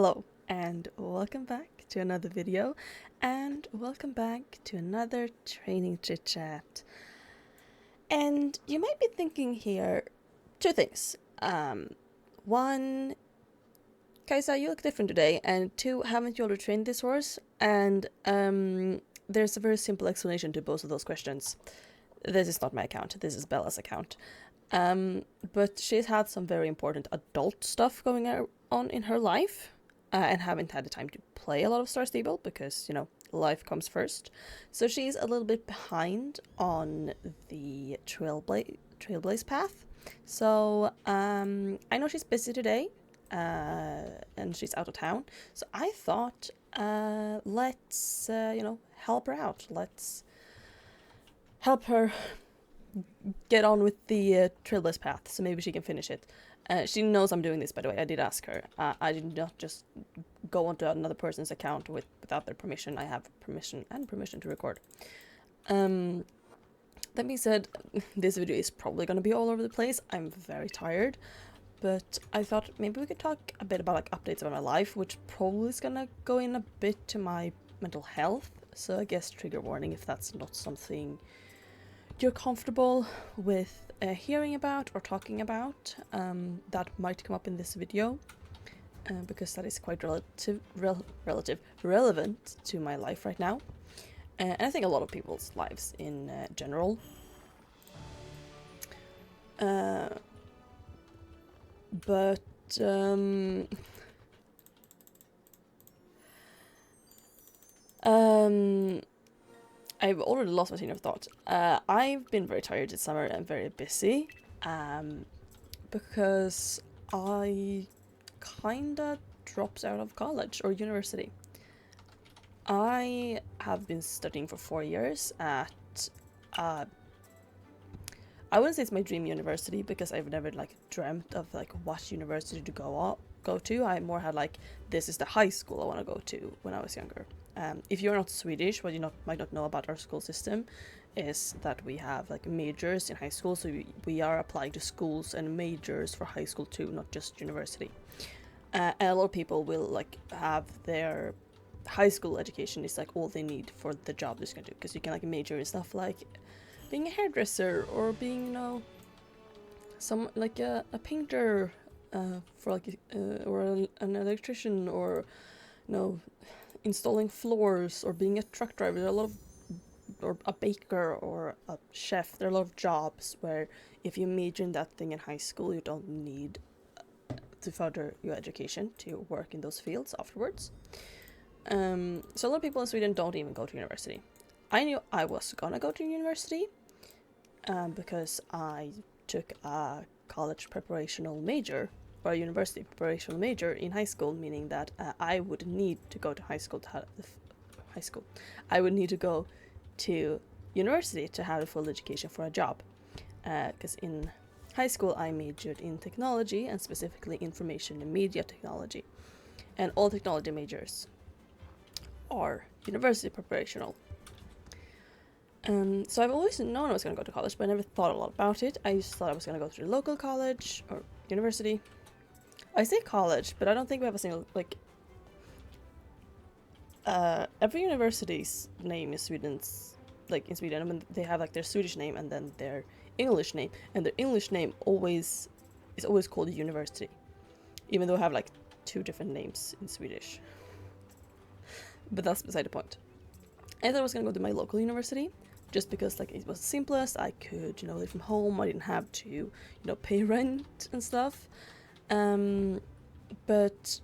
Hello and welcome back to another video and welcome back to another training chit chat. And you might be thinking here two things. One, Kaisa, you look different today, and two, haven't you already trained this horse? And there's a very simple explanation to both of those questions. This is not my account, this is Bella's account. But she's had some very important adult stuff going on in her life, and haven't had the time to play a lot of Star Stable because, life comes first. So she's a little bit behind on the Trailblaze path. So I know she's busy today, and she's out of town. So I thought, let's help her out. Let's help her get on with the Trailblaze path, so maybe she can finish it. She knows I'm doing this, by the way. I did ask her. I did not just go onto another person's account without their permission. I have permission to record. That being said, this video is probably going to be all over the place. I'm very tired, but I thought maybe we could talk a bit about updates about my life, which probably is going to go in a bit to my mental health. So I guess trigger warning if that's not something you're comfortable with hearing about or talking about. That might come up in this video, because that is quite relevant to my life right now, and I think a lot of people's lives in general. I've already lost my train of thought. I've been very tired this summer and very busy, because I kinda dropped out of college or university. I have been studying for 4 years at, I wouldn't say it's my dream university because I've never dreamt of what university to go to. I more had this is the high school I want to go to when I was younger. If you're not Swedish, what you might not know about our school system is that we have majors in high school, so we are applying to schools and majors for high school too, not just university. And a lot of people will have their high school education is all they need for the job they're gonna do, because you can major in stuff like being a hairdresser or being some a painter, for or an electrician, or installing floors, or being a truck driver. There are a lot of, or a baker or a chef. There are a lot of jobs where if you major in that thing in high school, you don't need to further your education to work in those fields afterwards. So a lot of people in Sweden don't even go to university. I knew I was gonna go to university, because I took a college preparational major, or a university preparational major in high school, meaning that I would need to go to high school to have high school. I would need to go to university to have a full education for a job, because in high school I majored in technology, and specifically information and media technology, and all technology majors are university preparational. So I've always known I was going to go to college, but I never thought a lot about it. I just thought I was going to go to the local college or university. I say college, but I don't think we have a single, every university's name is Sweden's, in Sweden, I mean, they have their Swedish name and then their English name, and their English name is always called university, even though I have two different names in Swedish. But that's beside the point. I thought I was going to go to my local university, just because it was the simplest. I could, live from home. I didn't have to, pay rent and stuff. But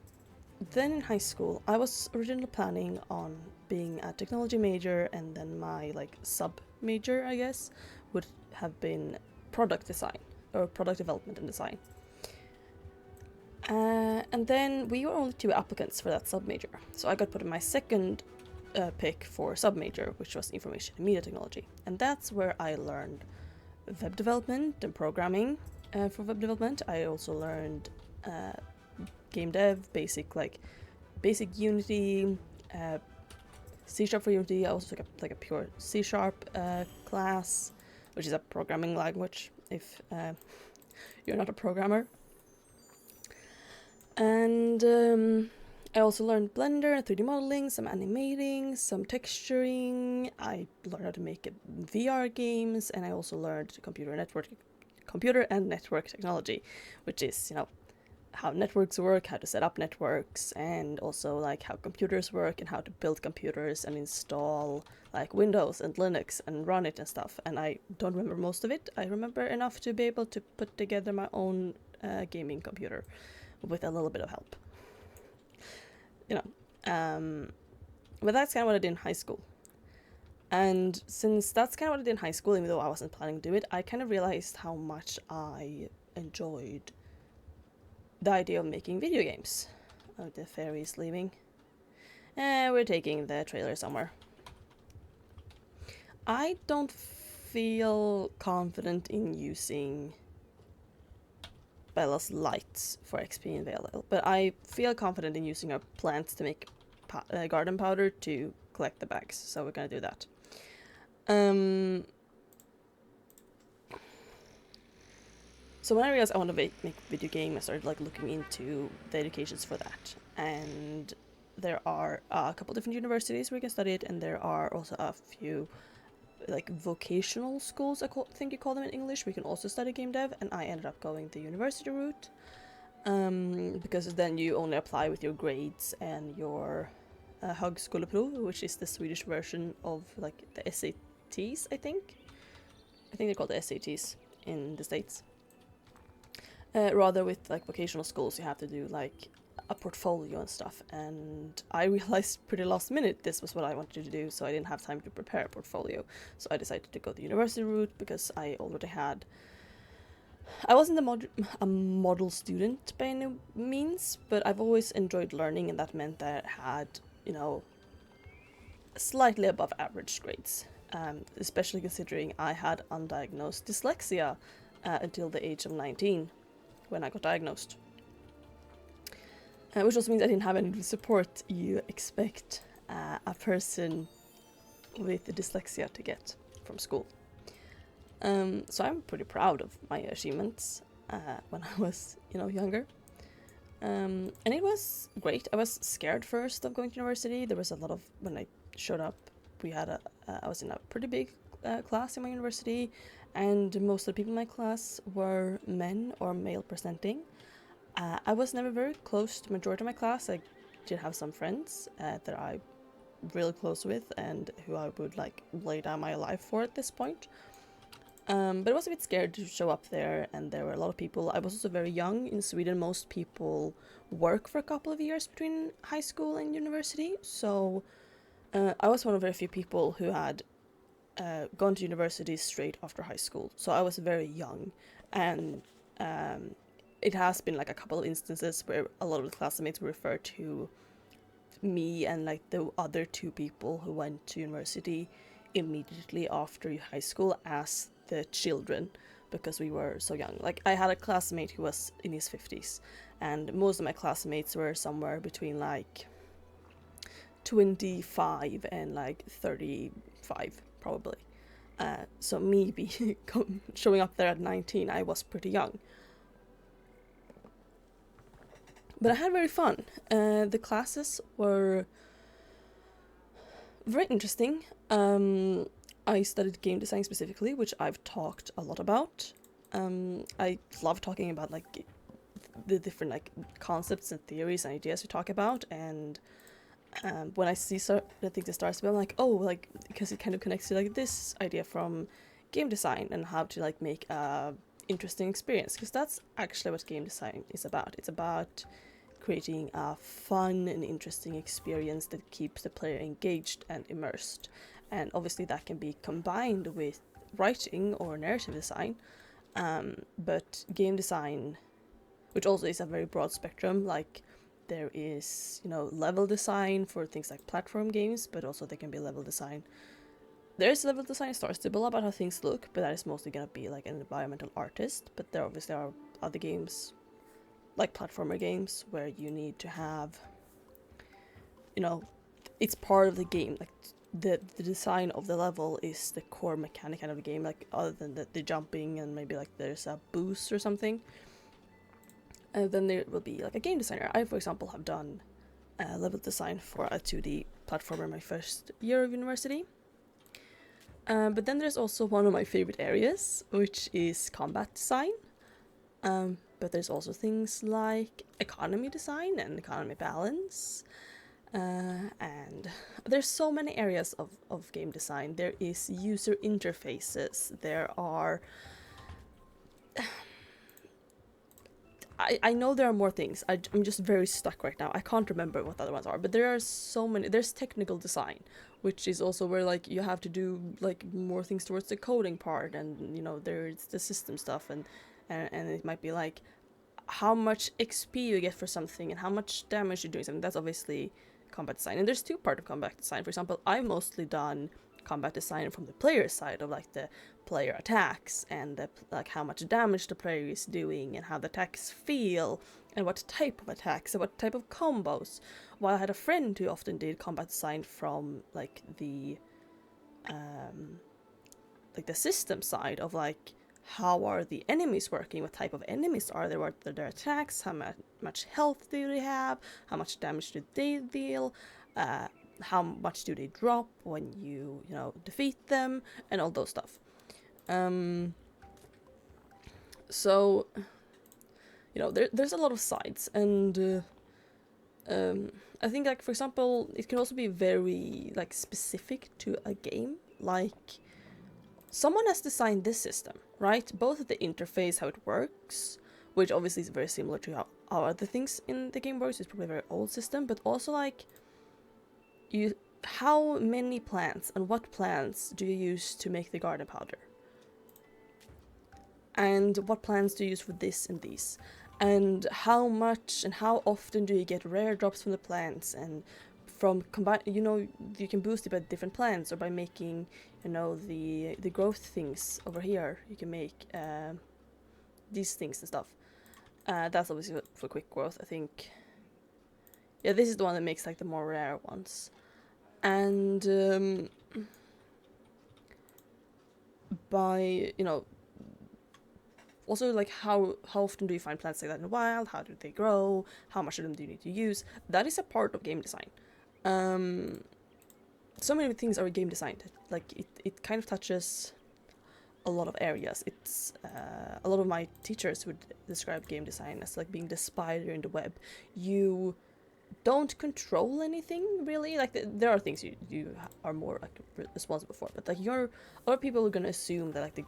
then in high school, I was originally planning on being a technology major, and then my sub major, I guess, would have been product design, or product development and design. And then we were only 2 applicants for that sub major, so I got put in my second pick for sub major, which was information and media technology, and that's where I learned web development and programming. For web development, I also learned game dev, basic Unity, C# for Unity. I also took a pure C# class, which is a programming language if you're not a programmer. And I also learned Blender and 3D modeling, some animating, some texturing. I learned how to make VR games, and I also learned computer and network technology, which is, you know, how networks work, how to set up networks, and also like how computers work and how to build computers and install like Windows and Linux and run it and stuff. And I don't remember most of it. I remember enough to be able to put together my own gaming computer with a little bit of help. You know, but that's kind of what I did in high school. And since that's kind of what I did in high school, even though I wasn't planning to do it, I kind of realized how much I enjoyed the idea of making video games. Oh, the fairy's leaving. We're taking the trailer somewhere. I don't feel confident in using Bella's lights for XP in Vale, but I feel confident in using our plants to make garden powder to collect the bags, so we're gonna do that. So when I realized I want to make a video game, I started like looking into the educations for that, and there are a couple different universities where you can study it, and there are also a few like vocational schools, I think you call them in English, where you can also study game dev, and I ended up going the university route, because then you only apply with your grades and your Högskoleprov, which is the Swedish version of like the SATs, I think they're called the SATs in the States. Rather with like vocational schools, you have to do like a portfolio and stuff, and I realized pretty last minute this was what I wanted to do, so I didn't have time to prepare a portfolio, so I decided to go the university route because I already had... I wasn't a model student by any means, but I've always enjoyed learning, and that meant that I had, you know, slightly above average grades, especially considering I had undiagnosed dyslexia until the age of 19 when I got diagnosed. Which also means I didn't have any support you expect a person with dyslexia to get from school. So I'm pretty proud of my achievements when I was, you know, younger. And it was great. I was scared first of going to university. There was a lot of... When I showed up, I was in a pretty big class in my university, and most of the people in my class were men or male presenting. I was never very close to the majority of my class. I did have some friends that I'm really close with and who I would like lay down my life for at this point. But I was a bit scared to show up there, and there were a lot of people. I was also very young. In Sweden, most people work for a couple of years between high school and university, so I was one of very few people who had gone to university straight after high school. So I was very young, and it has been like a couple of instances where a lot of the classmates refer to me and like the other two people who went to university immediately after high school as the children, because we were so young. Like, I had a classmate who was in his 50s, and most of my classmates were somewhere between like 25 and like 35 probably. So me showing up there at 19, I was pretty young. But I had very fun. The classes were very interesting. I studied game design specifically, which I've talked a lot about. I love talking about like the different like concepts and theories and ideas we talk about, and when I see certain things that starts to be, I'm like, oh, like, because it kind of connects to like this idea from game design and how to like make a interesting experience, because that's actually what game design is about. It's about creating a fun and interesting experience that keeps the player engaged and immersed. And obviously that can be combined with writing or narrative design, but game design, which also is a very broad spectrum, like there is, you know, level design for things like platform games, but also there can be level design. There is level design in Star Stable about how things look, but that is mostly gonna be like an environmental artist. But there obviously are other games, like platformer games, where you need to have, you know, it's part of the game, like the design of the level is the core mechanic kind of the game, like other than the jumping and maybe like there's a boost or something. And then there will be like a game designer. I, for example, have done level design for a 2D platformer in my first year of university. But then there's also one of my favorite areas, which is combat design. But there's also things like economy design and economy balance. And there's so many areas of game design. There is user interfaces. There are... I know there are more things. I'm just very stuck right now. I can't remember what the other ones are, but there are so many. There's technical design, which is also where like you have to do like more things towards the coding part, and you know there's the system stuff, and it might be like how much XP you get for something and how much damage you're doing something. That's obviously combat design, and there's two parts of combat design. For example, I've mostly done combat design from the player side of like the player attacks and the, like how much damage the player is doing and how the attacks feel and what type of attacks and what type of combos. While I had a friend who often did combat design from like the system side of like how are the enemies working, what type of enemies are there, what are their attacks, how much health do they have, how much damage do they deal, how much do they drop when you defeat them, and all those stuff. So there's a lot of sides, and I think like for example it can also be very like specific to a game. Like someone has designed this system, right? Both the interface, how it works, which obviously is very similar to how other things in the game works. It's probably a very old system, but also like how many plants and what plants do you use to make the garden powder? And what plants do you use for this and these? And how much and how often do you get rare drops from the plants? And from you can boost it by different plants or by making the growth things over here. You can make these things and stuff. That's obviously for quick growth, I think. Yeah, this is the one that makes like the more rare ones. And by also like how often do you find plants like that in the wild, how do they grow, how much of them do you need to use? That is a part of game design. So many things are game designed. Like it kind of touches a lot of areas. It's a lot of my teachers would describe game design as like being the spider in the web. You don't control anything really. Like there are things you are more like responsible for, but like a lot of people are gonna assume that like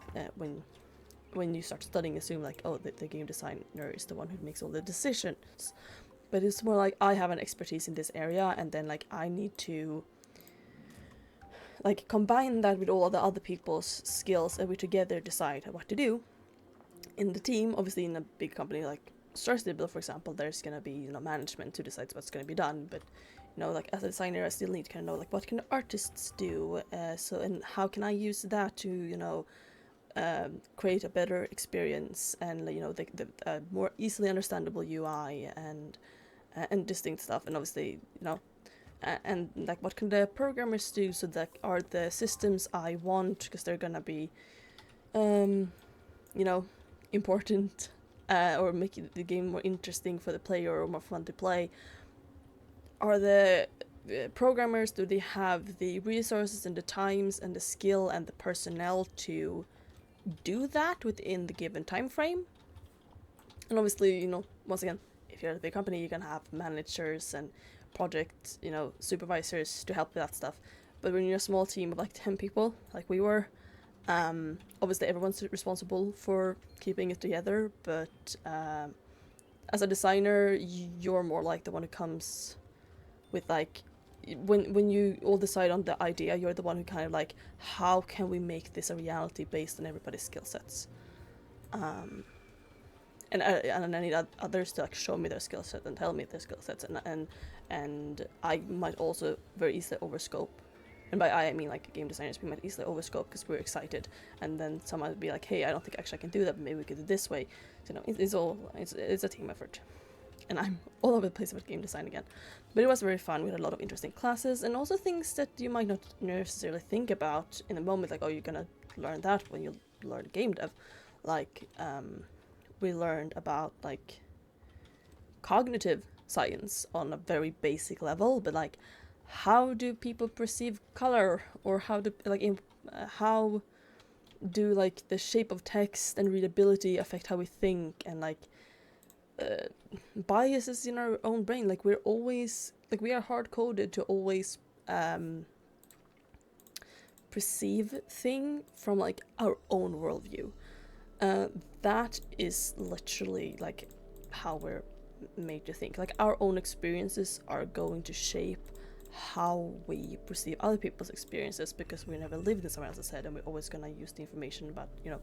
when you start studying, assume like, oh, the game designer is the one who makes all the decisions. But it's more like I have an expertise in this area, and then like I need to like combine that with all of the other people's skills, and we together decide what to do in the team. Obviously in a big company like Starstable, for example, there's gonna be management who decides what's gonna be done, but like as a designer I still need to kind of know like what can the artists do, and how can I use that to create a better experience and the more easily understandable UI and distinct stuff, and obviously and like what can the programmers do so that are the systems I want, because they're gonna be important, or making the game more interesting for the player or more fun to play. Are the programmers, do they have the resources and the times and the skill and the personnel to do that within the given time frame? And obviously, once again, if you're at a big company, you can have managers and project, supervisors to help with that stuff. But when you're a small team of like 10 people, like we were, obviously everyone's responsible for keeping it together, but as a designer, you're more like the one who comes with like, when you all decide on the idea, you're the one who kind of like, how can we make this a reality based on everybody's skill sets? And I need others to like show me their skill set and tell me their skill sets, and I might also very easily overscope. And by I mean like game designers, we might easily overscope because we're excited, and then someone would be like, hey, I don't think actually I can do that, but maybe we could do it this way. So it's a team effort. And I'm all over the place with game design again. But it was very fun. We had a lot of interesting classes, and also things that you might not necessarily think about in the moment, like, oh, you're gonna learn that when you learn game dev. Like, we learned about, like, cognitive science on a very basic level, but like, how do people perceive color, or how do how do like the shape of text and readability affect how we think, and like biases in our own brain. Like we're always like we are hard coded to always perceive thing from like our own worldview. That is literally like how we're made to think. Like our own experiences are going to shape how we perceive other people's experiences, because we never lived in someone else's head, and we're always gonna use the information about, you know,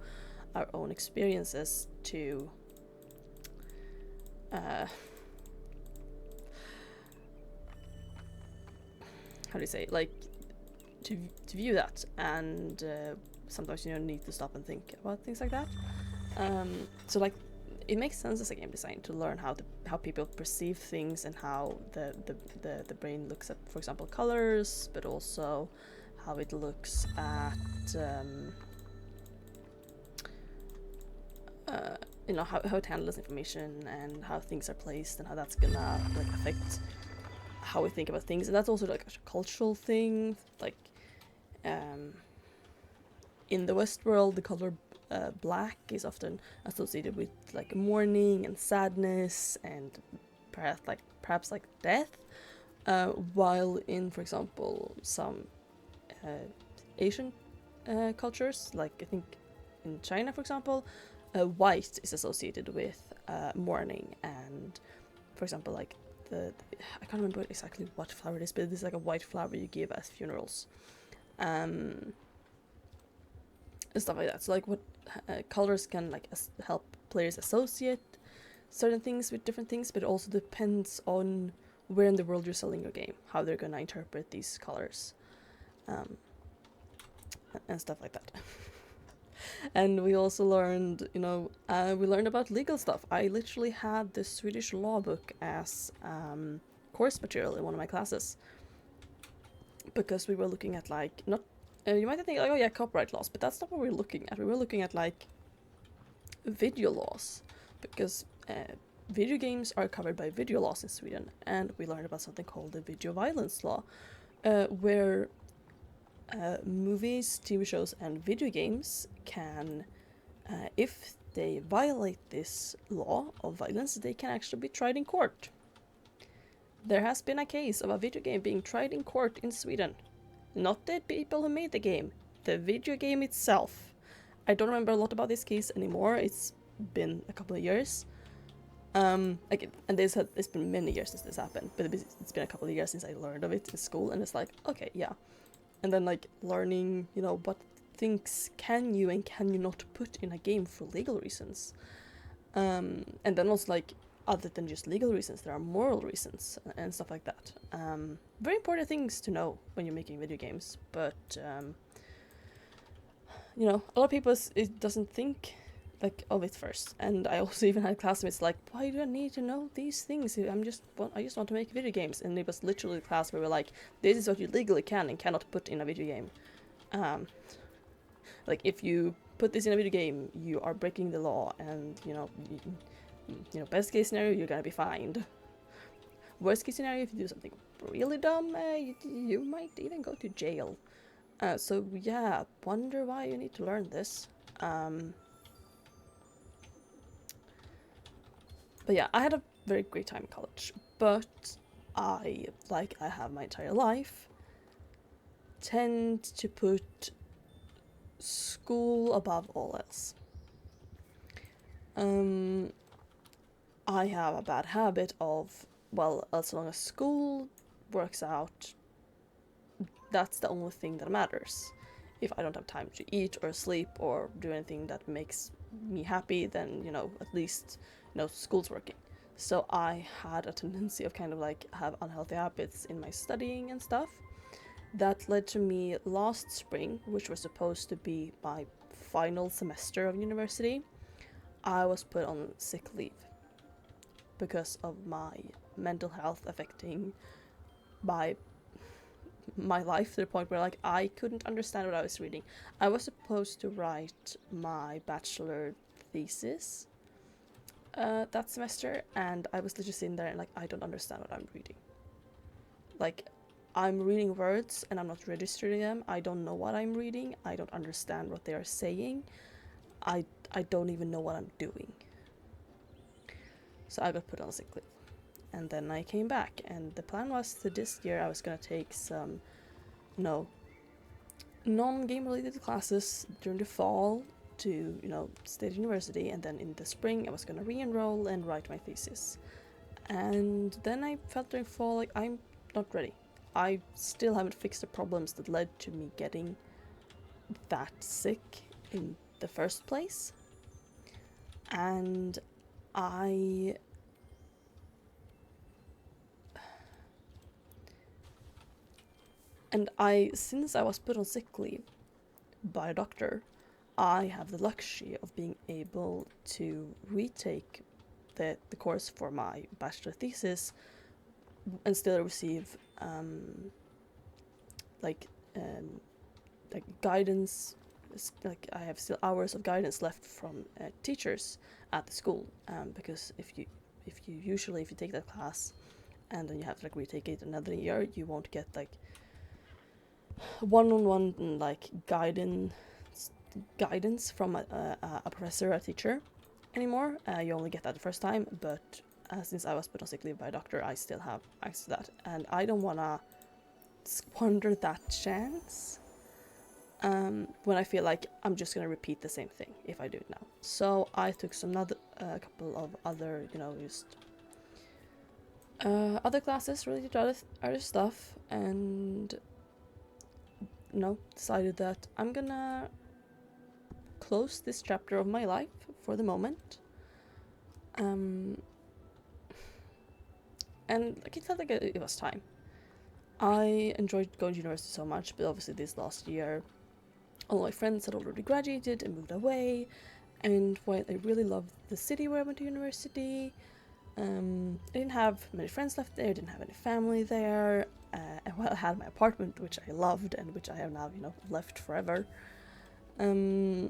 our own experiences to how do you say, like to view that, and sometimes you need to stop and think about things like that. So like it makes sense as a game design to learn how people perceive things, and how the brain looks at, for example, colors, but also how it looks at you know, how it handles information, and how things are placed, and how that's gonna like affect how we think about things. And that's also like a cultural thing. Like in the West world, the color black is often associated with like mourning and sadness, and perhaps like death, while in, for example, some Asian cultures, like I think in China, for example, white is associated with mourning, and, for example, like I can't remember exactly what flower it is, but it's like a white flower you give at funerals, and stuff like that. So like what colors can like help players associate certain things with different things, but it also depends on where in the world you're selling your game, how they're gonna interpret these colors, and stuff like that. And we also learned, you know, we learned about legal stuff. I literally had the Swedish law book as course material in one of my classes, because we were looking at like, not you might think like, oh yeah, copyright laws, but that's not what we were looking at. We were looking at like video laws, because video games are covered by video laws in Sweden, and we learned about something called the video violence law, where movies, TV shows, and video games can, if they violate this law of violence, they can actually be tried in court. There has been a case of a video game being tried in court in Sweden. Not the people who made the game, the video game itself. I don't remember a lot about this case anymore. It's been a couple of years. And it's been many years since this happened, but it's been a couple of years since I learned of it in school, and it's like, okay, yeah. And then like learning, you know, what things can you and can you not put in a game for legal reasons. And then also like, other than just legal reasons, there are moral reasons and stuff like that. Very important things to know when you're making video games, but you know, a lot of people it doesn't think like of it first. And I also even had classmates like, why do I need to know these things? I just want to make video games. And it was literally a class where we were like, this is what you legally can and cannot put in a video game. Like if you put this in a video game, you are breaking the law, and you know, best case scenario, you're gonna be fined. Worst case scenario, if you do something really dumb, you might even go to jail. So yeah, wonder why you need to learn this. But yeah, I had a very great time in college, but I, like I have my entire life, tend to put school above all else. I have a bad habit of, well, as long as school works out, that's the only thing that matters. If I don't have time to eat or sleep or do anything that makes me happy, then, you know, at least, you know, school's working. So I had a tendency of kind of like have unhealthy habits in my studying and stuff. That led to me last spring, which was supposed to be my final semester of university, I was put on sick leave because of my mental health affecting my life to the point where like I couldn't understand what I was reading. I was supposed to write my bachelor thesis that semester, and I was literally sitting there and like, I don't understand what I'm reading. Like, I'm reading words and I'm not registering them. I don't know what I'm reading. I don't understand what they are saying. I don't even know what I'm doing. So I got put on sick leave. And then I came back, and the plan was that this year I was gonna take some, non-game related classes during the fall to, state university, and then in the spring I was gonna re-enroll and write my thesis. And then I felt during fall like I'm not ready. I still haven't fixed the problems that led to me getting that sick in the first place. And since I was put on sick leave by a doctor, I have the luxury of being able to retake the course for my bachelor thesis and still receive guidance. Like, I have still hours of guidance left from teachers at the school, because if you take that class and then you have to like retake it another year, you won't get like one-on-one like guidance from a professor or a teacher anymore. You only get that the first time, but since I was put on sick leave by a doctor, I still have access to that, and I don't want to squander that chance when I feel like I'm just going to repeat the same thing if I do it now. So I took couple of other, other classes related to other stuff, and decided that I'm gonna close this chapter of my life for the moment. And like, it felt like it was time. I enjoyed going to university so much, but obviously this last year all my friends had already graduated and moved away, and while I really loved the city where I went to university, I didn't have many friends left there, didn't have any family there, and while I had my apartment, which I loved and which I have now, left forever, I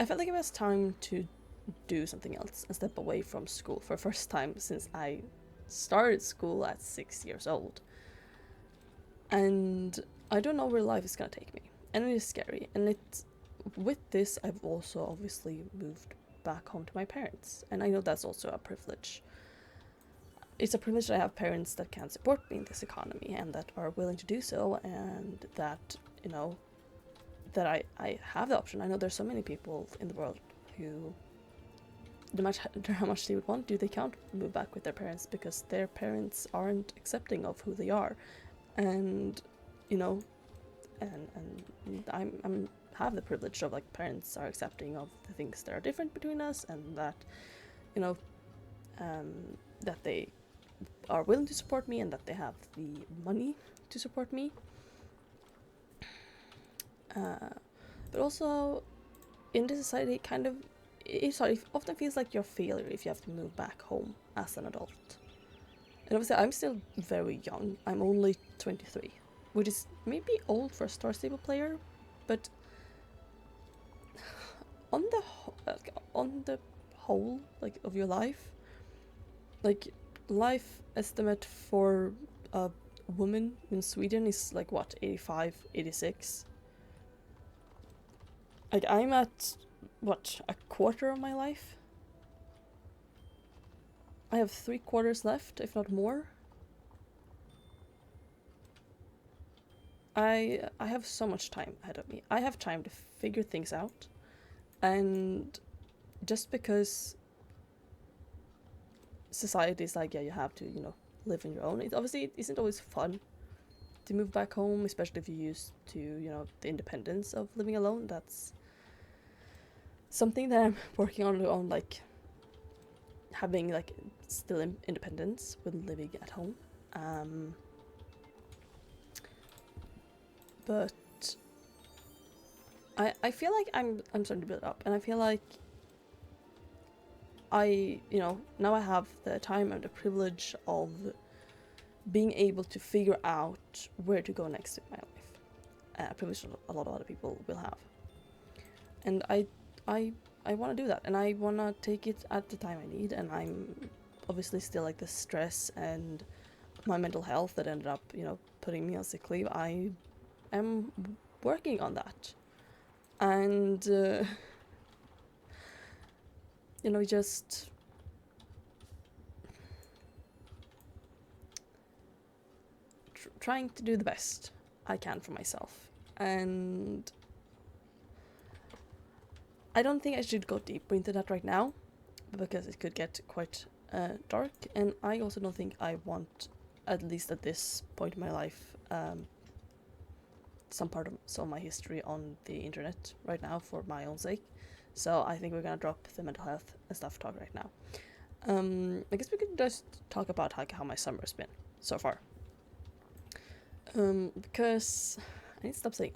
felt like it was time to do something else and step away from school for the first time since I started school at 6 years old. And I don't know where life is gonna take me, and it is scary. And with this, I've also obviously moved back home to my parents, and I know that's also a privilege. It's a privilege that I have parents that can support me in this economy and that are willing to do so, and that that I have the option. I know there's so many people in the world who, no matter how much they would want to, they can't move back with their parents because their parents aren't accepting of who they are, and I'm have the privilege of like parents are accepting of the things that are different between us, and that that they are willing to support me and that they have the money to support me. But also, in this society, it often feels like you're a failure if you have to move back home as an adult. And obviously, I'm still very young. I'm only 23, which is maybe old for a Star Stable player, but on the whole, like, of your life, like, life estimate for a woman in Sweden is like what, 85, 86. Like, I'm at what, a quarter of my life? I have 3/4 left, if not more. I have so much time ahead of me. I have time to figure things out, and just because society is like, yeah, you have to, live on your own, it obviously isn't always fun to move back home, especially if you're used to, the independence of living alone. That's something that I'm working on, like, having, like, still independence when living at home. But I feel like I'm starting to build up, and I feel like now I have the time and the privilege of being able to figure out where to go next in my life. A privilege a lot of other people will have. And I I want to do that, and I want to take it at the time I need, and I'm obviously still like the stress and my mental health that ended up, you know, putting me on sick leave. I am working on that, and you know, just trying to do the best I can for myself. And I don't think I should go deeper into that right now, because it could get quite dark, and I also don't think I want, at least at this point in my life, some of my history on the internet right now for my own sake. So I think we're gonna drop the mental health and stuff talk right now. I guess we could just talk about how my summer's been so far. Because I need to stop saying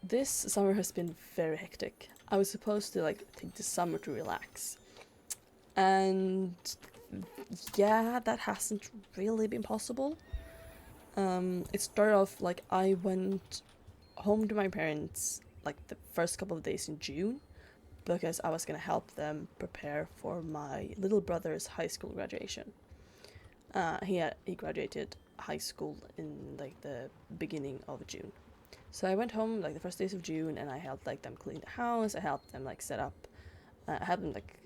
This summer has been very hectic. I was supposed to like take the summer to relax, and yeah, that hasn't really been possible. It started off like I went home to my parents like the first couple of days in June, because I was gonna help them prepare for my little brother's high school graduation. He graduated high school in like the beginning of June. So I went home like the first days of June, and I helped like them clean the house. I helped them like set up, I helped them like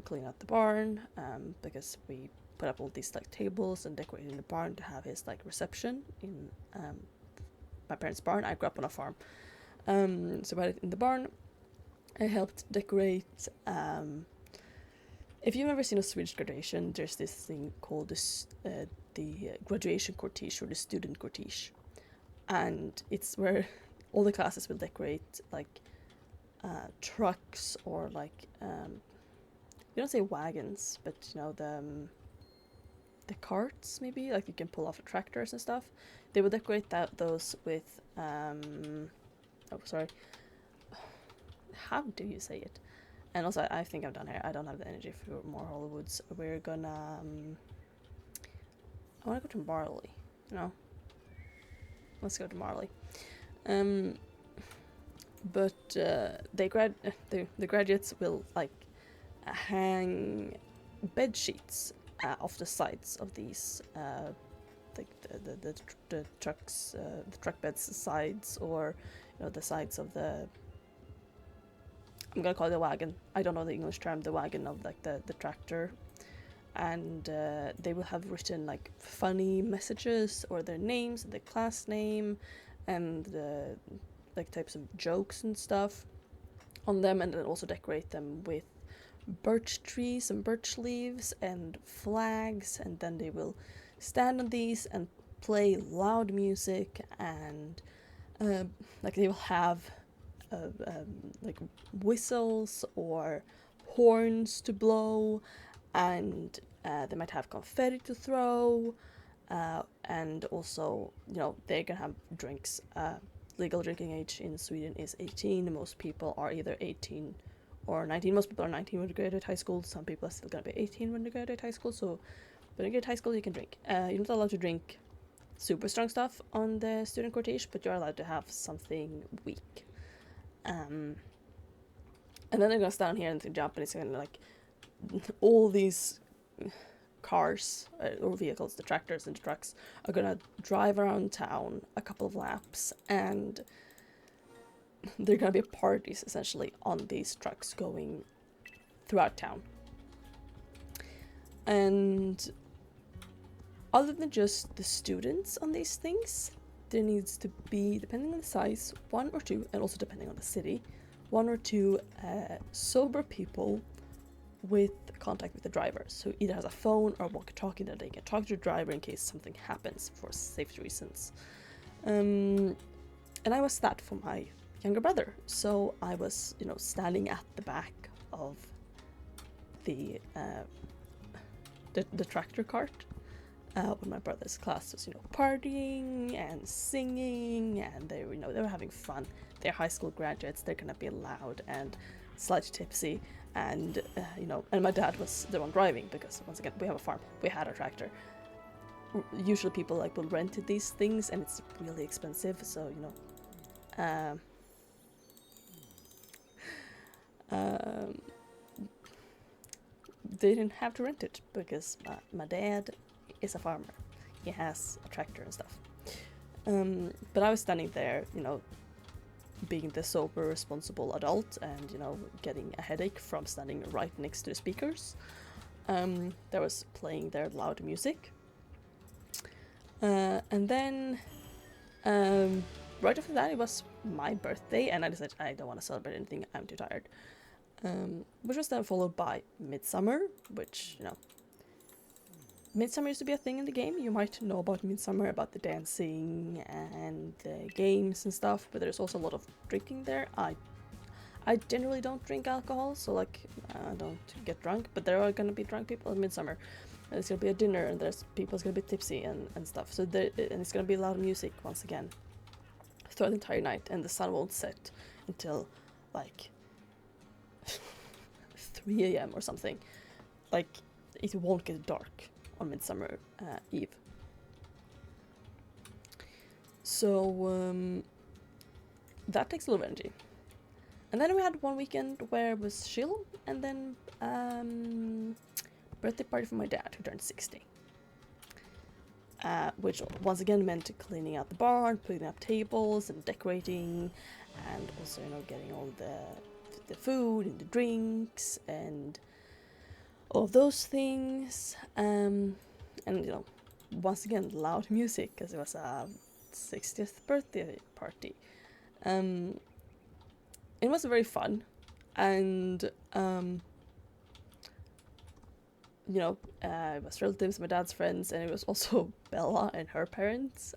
clean out the barn, because we put up all these like tables and decorated the barn to have his like reception in my parents' barn. I grew up on a farm, so I in the barn. I helped decorate. If you've never seen a Swedish graduation, there's this thing called the graduation cortege, or the student cortege, and it's where all the classes will decorate like trucks, or like you don't say wagons, but you know, the carts, maybe like you can pull off the tractors and stuff. They will decorate those with oh sorry, how do you say it? And also, I think I'm done here. I don't have the energy for more Hollywoods. We're gonna I want to go to Marley, you know. Let's go to Marley. But the graduates will like hang bed sheets off the sides of these like the trucks, the truck beds sides, or you know, the sides of the, I'm gonna call it a wagon. I don't know the English term, the wagon of like the tractor. And they will have written like funny messages, or their names, their class name, and the like types of jokes and stuff on them, and then also decorate them with birch trees and birch leaves and flags, and then they will stand on these and play loud music, and like they will have like whistles or horns to blow, and they might have confetti to throw, and also, you know, they're gonna have drinks. Legal drinking age in Sweden is 18. Most people are either 18 or 19. Most people are 19 when they graduate high school. Some people are still gonna be 18 when they graduate high school. So when you get high school, you can drink. You're not allowed to drink super strong stuff on the student cortege, but you're allowed to have something weak. And then they're gonna stand here and jump, and it's gonna like all these cars or vehicles, the tractors and the trucks, are gonna drive around town a couple of laps, and there are gonna be parties essentially on these trucks going throughout town. And other than just the students on these things, there needs to be, depending on the size, one or two, and also depending on the city, one or two sober people with contact with the drivers, who either has a phone or walkie-talkie that they can talk to the driver in case something happens for safety reasons. And I was that for my younger brother, so I was, you know, standing at the back of the tractor cart when my brother's class was, you know, partying and singing, and they were, you know, they were having fun. They're high school graduates. They're gonna be loud and slightly tipsy. And you know, and my dad was the one driving, because once again, we have a farm, we had a tractor. Usually people like will rent these things, and it's really expensive, so you know, um, they didn't have to rent it because my dad is a farmer. He has a tractor and stuff. But I was standing there, you know, being the sober, responsible adult and, you know, getting a headache from standing right next to the speakers. That was playing their loud music. And then right after that, it was my birthday, and I decided I don't want to celebrate anything, I'm too tired. Which was then followed by Midsummer, which, you know, Midsummer used to be a thing in the game. You might know about Midsummer, about the dancing and the games and stuff, but there's also a lot of drinking there. I generally don't drink alcohol, so like I don't get drunk, but there are gonna be drunk people at Midsummer. And it's gonna be a dinner, and there's people's gonna be tipsy and stuff. So and it's gonna be loud music once again throughout the entire night, and the sun won't set until like 3 a.m. or something. Like it won't get dark on Midsummer Eve. So that takes a lot of energy. And then we had one weekend where it was chill, and then birthday party for my dad who turned 60. Which once again meant cleaning out the barn, putting up tables and decorating, and also, you know, getting all the food and the drinks and all of those things. And, you know, once again, loud music, because it was a 60th birthday party. It was very fun, and you know, it was relatives, my dad's friends, and it was also Bella and her parents,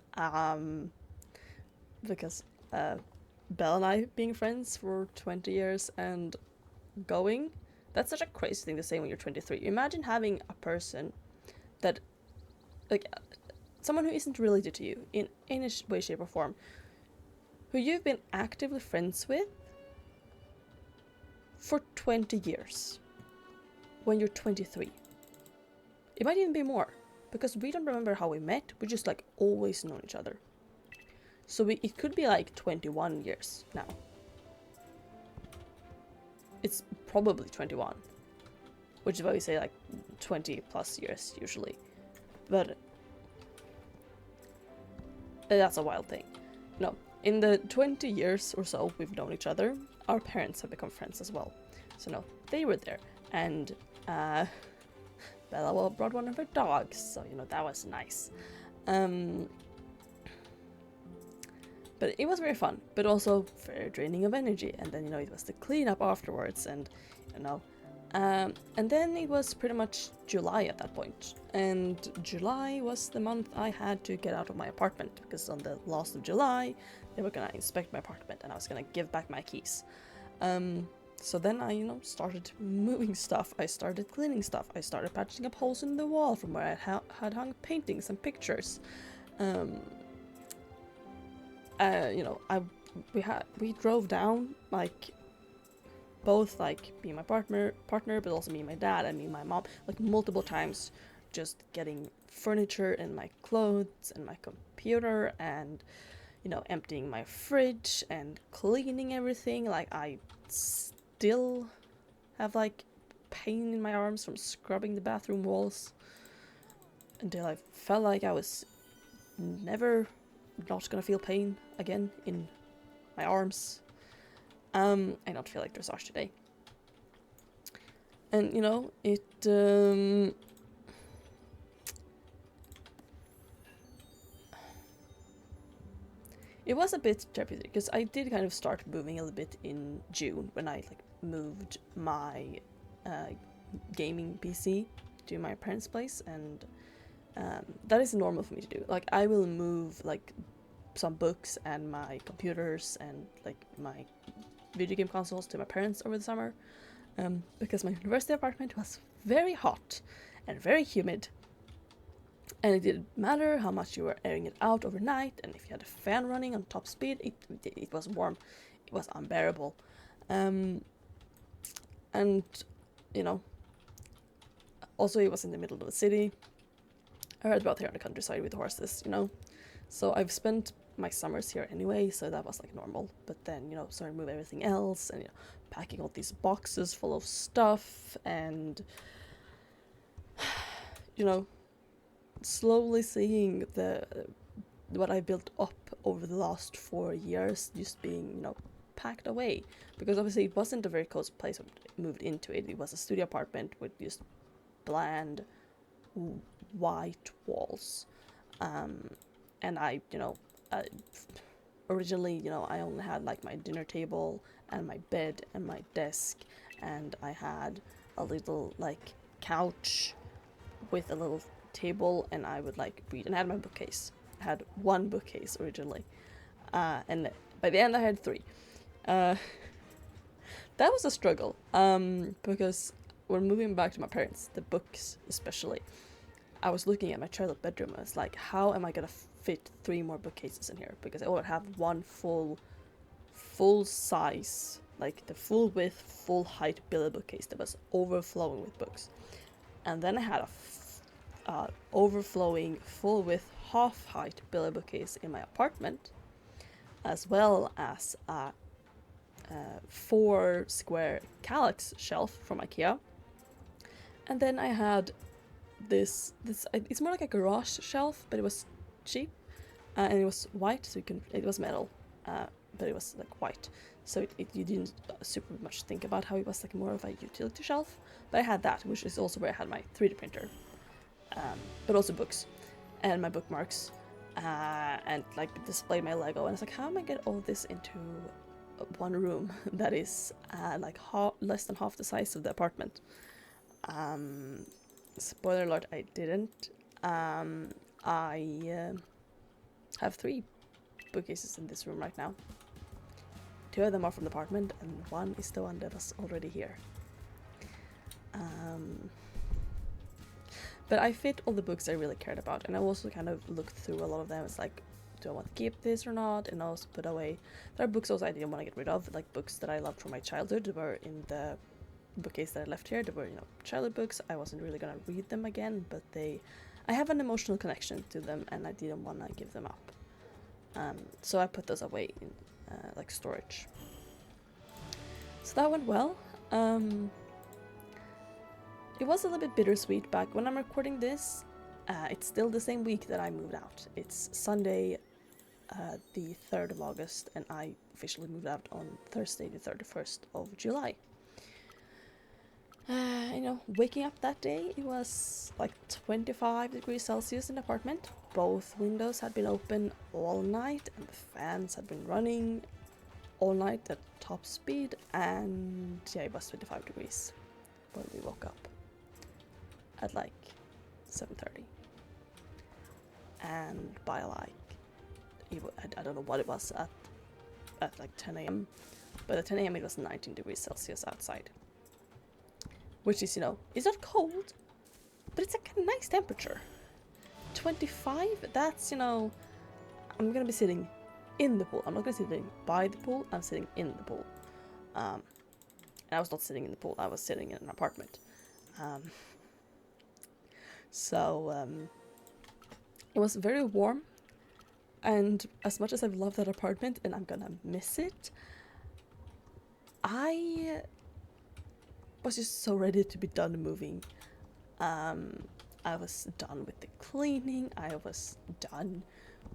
because Bella and I being friends for 20 years and going, that's such a crazy thing to say when you're 23. Imagine having a person that, like, someone who isn't related to you in any way, shape, or form, who you've been actively friends with for 20 years when you're 23. It might even be more, because we don't remember how we met, we just like always known each other. So it could be like 21 years now. It's probably 21, which is why we say like 20 plus years usually. But that's a wild thing. No, in the 20 years or so we've known each other, our parents have become friends as well. So no, they were there, and Bella brought one of her dogs, so you know, that was nice. But it was very fun, but also very draining of energy. And then, you know, it was the cleanup afterwards, and you know, and then it was pretty much July at that point. And July was the month I had to get out of my apartment, because on the last of July they were gonna inspect my apartment and I was gonna give back my keys. So then I, you know, started moving stuff, I started cleaning stuff, I started patching up holes in the wall from where I had hung paintings and pictures. You know, we drove down, like, both, like, me and my partner, but also me and my dad and me and my mom, like, multiple times, just getting furniture and my clothes and my computer and, you know, emptying my fridge and cleaning everything. Like, I still have like pain in my arms from scrubbing the bathroom walls until I felt like I was never not gonna feel pain again in my arms. I don't feel like dressage today. And you know, it was a bit therapeutic, because I did kind of start moving a little bit in June when I like moved my gaming PC to my parents' place, and that is normal for me to do. Like, I will move like some books and my computers and like my video game consoles to my parents over the summer, because my university apartment was very hot and very humid. And it didn't matter how much you were airing it out overnight, and if you had a fan running on top speed, it was warm. It was unbearable. And, you know, also it was in the middle of the city. I heard about here in the countryside with horses, you know. So I've spent my summers here anyway, so that was like normal. But then, you know, starting to move everything else, and, you know, packing all these boxes full of stuff, and, you know, slowly seeing what I built up over the last 4 years just being, you know, packed away. Because obviously it wasn't a very cozy place when I moved into it. It was a studio apartment with just bland white walls. And I, you know, originally, you know, I only had like my dinner table and my bed and my desk, and I had a little like couch with a little table, and I would like read, and I had my bookcase. I had one bookcase originally, and by the end I had 3. That was a struggle, because when moving back to my parents, the books especially, I was looking at my childhood bedroom and I was like, how am I gonna fit 3 more bookcases in here? Because I would have one full size, like the full width, full height billy bookcase that was overflowing with books. And then I had a overflowing full width half height billy bookcase in my apartment, as well as a 4 square Kallax shelf from IKEA. And then I had this it's more like a garage shelf, but it was cheap, and it was white, so it was metal, but it was like white, so you didn't super much think about how it was like more of a utility shelf. But I had that, which is also where I had my 3D printer, but also books and my bookmarks, and like displayed my Lego. And it's like, how am I get all this into one room that is like less than half the size of the apartment? Spoiler alert, I didn't. I have 3 bookcases in this room right now. 2 of them are from the apartment, and 1 is the one that was already here. But I fit all the books I really cared about, and I also kind of looked through a lot of them. It's like, do I want to keep this or not? And I also put away. There are books also I didn't want to get rid of, like books that I loved from my childhood that were in the bookcase that I left here. They were, you know, childhood books. I wasn't really gonna read them again, but I have an emotional connection to them, and I didn't want to give them up. So I put those away in like storage. So that went well. It was a little bit bittersweet back when I'm recording this. It's still the same week that I moved out. It's Sunday, the 3rd of August, and I officially moved out on Thursday, the 31st of July. You know, waking up that day, it was like 25 degrees Celsius in the apartment. Both windows had been open all night, and the fans had been running all night at top speed, and yeah, it was 25 degrees when we woke up at like 7:30. And by like, I don't know what it was at like 10 a.m, but at 10 a.m. it was 19 degrees Celsius outside. Which is, you know, it's not cold, but it's like a nice temperature. 25, that's, you know, I'm gonna be sitting in the pool. I'm not gonna be sitting by the pool, I'm sitting in the pool. And I was not sitting in the pool, I was sitting in an apartment. So it was very warm, and as much as I've loved that apartment and I'm gonna miss it, I was just so ready to be done moving. I was done with the cleaning. I was done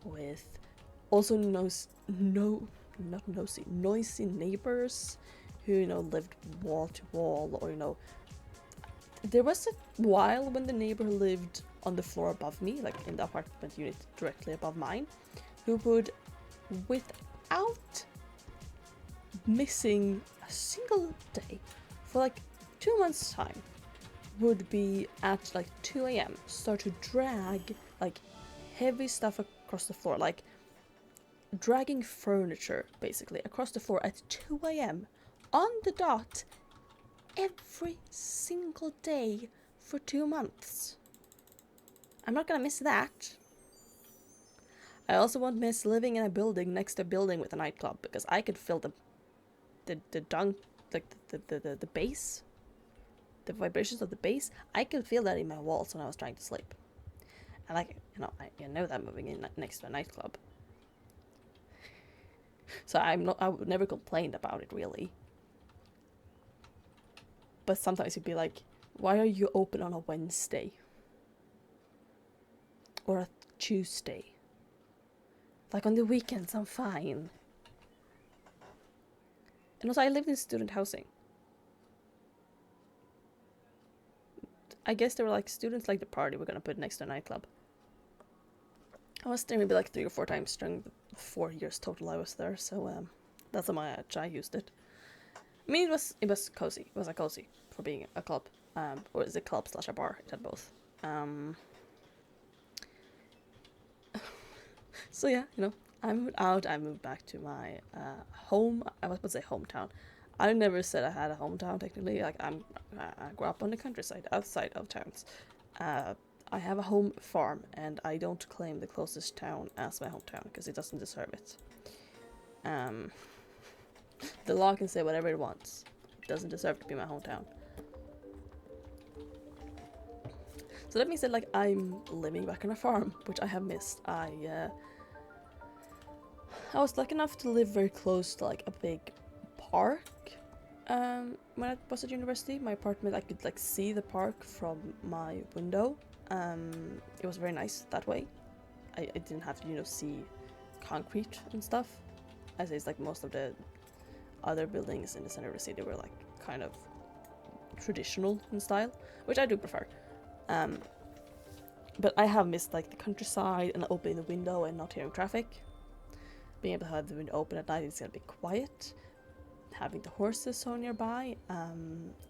with also noisy neighbors who, you know, lived wall to wall, or, you know, there was a while when the neighbor lived on the floor above me, like in the apartment unit directly above mine, who would, without missing a single day for like 2 months' time, would be at like 2 a.m. start to drag like heavy stuff across the floor, like dragging furniture basically across the floor at 2 a.m. on the dot every single day for 2 months. I'm not gonna miss that. I also won't miss living in a building next to a building with a nightclub, because I could feel the dunk, like the bass, the vibrations of the bass. I could feel that in my walls when I was trying to sleep. And like, you know, I know that moving in next to a nightclub So I would never complain about it really. But sometimes you'd be like, why are you open on a Wednesday? Or a Tuesday? Like on the weekends I'm fine. And also I lived in student housing. I guess they were like, students like the party, we're gonna put it next to a nightclub. I was there maybe like 3 or 4 times during the 4 years total I was there, so that's how much I used it. I mean, it was cozy. It was a cozy for being a club, or is it club slash a bar? It had both. So yeah, you know, I moved out. I moved back to my home. I would say hometown. I never said I had a hometown technically. Like I grew up on the countryside, outside of towns. I have a home farm, and I don't claim the closest town as my hometown because it doesn't deserve it. The law can say whatever it wants. It doesn't deserve to be my hometown. So that means that like I'm living back on a farm, which I have missed. I was lucky enough to live very close to like a big park. When I was at university, my apartment, I could like see the park from my window. It was very nice that way. I didn't have to, you know, see concrete and stuff. As it's like most of the other buildings in the center of the city were like kind of traditional in style, which I do prefer. But I have missed like the countryside and opening the window and not hearing traffic. Being able to have the window open at night, it's gonna be quiet. Having the horses so nearby.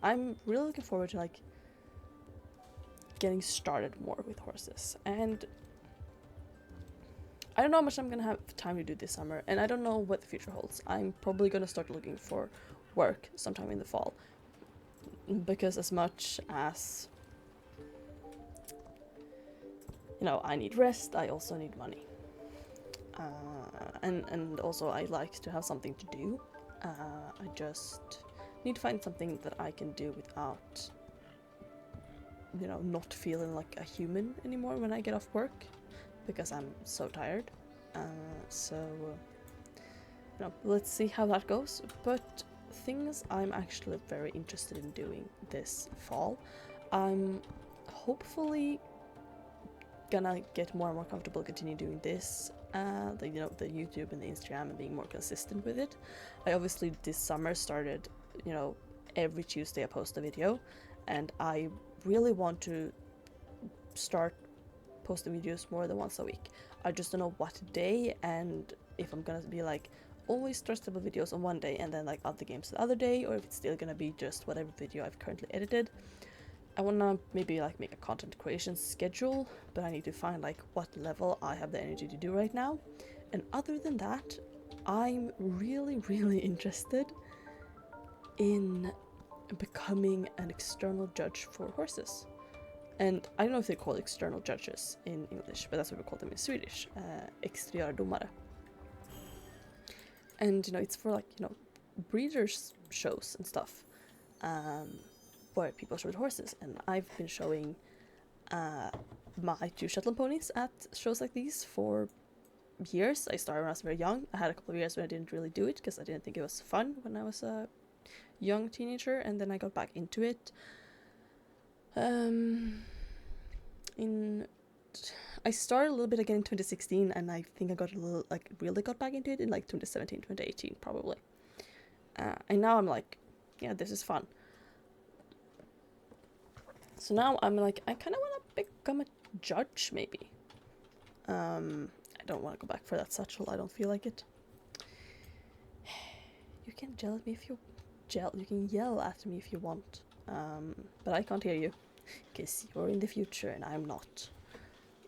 I'm really looking forward to like getting started more with horses. And I don't know how much I'm gonna have time to do this summer, and I don't know what the future holds. I'm probably gonna start looking for work sometime in the fall. Because as much as, you know, I need rest, I also need money. And also I like to have something to do. I just need to find something that I can do without, you know, not feeling like a human anymore when I get off work, because I'm so tired. So, you know, let's see how that goes. But things I'm actually very interested in doing this fall, I'm hopefully gonna get more and more comfortable continue doing this, the YouTube and the Instagram, and being more consistent with it. I obviously this summer started, you know, every Tuesday I post a video, and I really want to start posting videos more than once a week. I just don't know what day, and if I'm gonna be like always trustable videos on one day and then like other games the other day, or if it's still gonna be just whatever video I've currently edited. I wanna maybe like make a content creation schedule, but I need to find like what level I have the energy to do right now. And other than that, I'm really interested in becoming an external judge for horses. And I don't know if they call external judges in English, but that's what we call them in Swedish, exteriördomare. And you know, it's for like, you know, breeders shows and stuff. Where people show horses, and I've been showing my 2 Shetland ponies at shows like these for years. I started when I was very young. I had a couple of years when I didn't really do it because I didn't think it was fun when I was a young teenager, and then I got back into it. I started a little bit again in 2016, and I think I got a little, like, really got back into it in like 2017, 2018 probably. And now I'm like, yeah, this is fun. So now I'm like, I kind of want to become a judge, maybe. I don't want to go back for that satchel. I don't feel like it. You can yell at me if you you can yell at me if you want. But I can't hear you because you're in the future and I'm not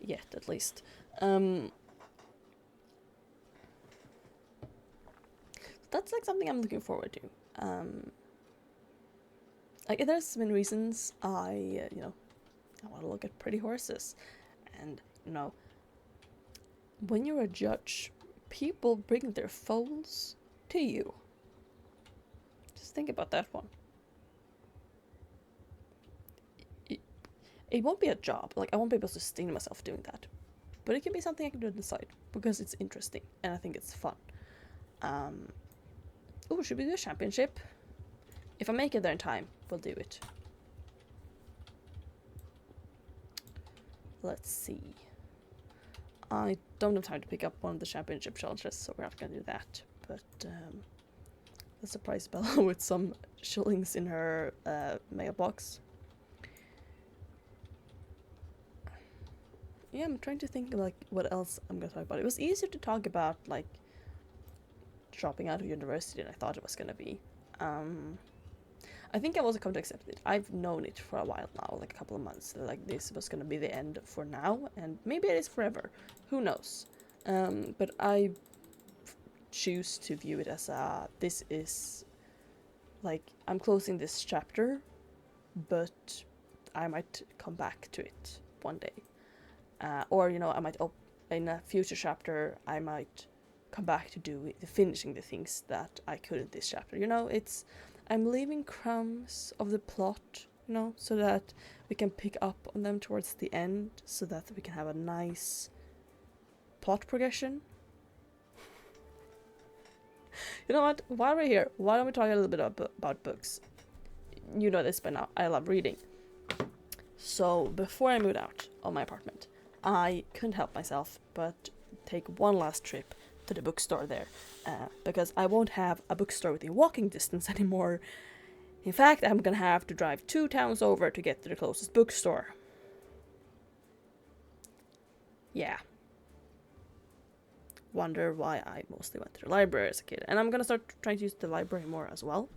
yet, at least. That's like something I'm looking forward to. Like, there's many reasons I want to look at pretty horses. And, you know, when you're a judge, people bring their foals to you. Just think about that one. It won't be a job. Like, I won't be able to sustain myself doing that. But it can be something I can do on the side, because it's interesting, and I think it's fun. Oh, should we do a championship? If I make it there in time, we'll do it. Let's see. I don't have time to pick up one of the championship challenges, so we're not gonna do that. But let's surprise Bella with some shillings in her mailbox. Yeah, I'm trying to think of like what else I'm gonna talk about. It was easier to talk about like dropping out of university than I thought it was gonna be. I think I've also come to accept it. I've known it for a while now, like a couple of months, that like this was gonna be the end for now, and maybe it is forever. Who knows? But I choose to view it as this is like I'm closing this chapter, but I might come back to it one day. Or, you know, I might, in a future chapter, I might come back to finishing the things that I could in this chapter. You know, I'm leaving crumbs of the plot, you know, so that we can pick up on them towards the end, so that we can have a nice plot progression. You know what? While we're here, why don't we talk a little bit about books? You know this by now. I love reading. So, before I moved out of my apartment, I couldn't help myself but take one last trip to the bookstore there, because I won't have a bookstore within walking distance anymore. In fact, I'm gonna have to drive 2 towns over to get to the closest bookstore. Yeah. Wonder why I mostly went to the library as a kid. And I'm gonna start trying to use the library more as well.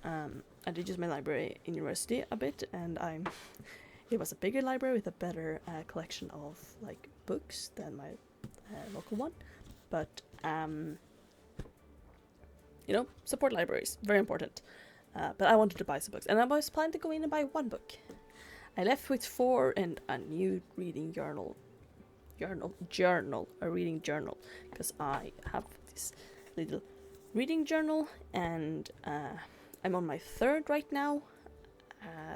I did use my library in university a bit, and it was a bigger library with a better collection of like books than my local one. But you know, support libraries, very important. But I wanted to buy some books, and I was planning to go in and buy 1 book. I left with 4 and a new reading journal, a reading journal, because I have this little reading journal, and I'm on my 3rd right now.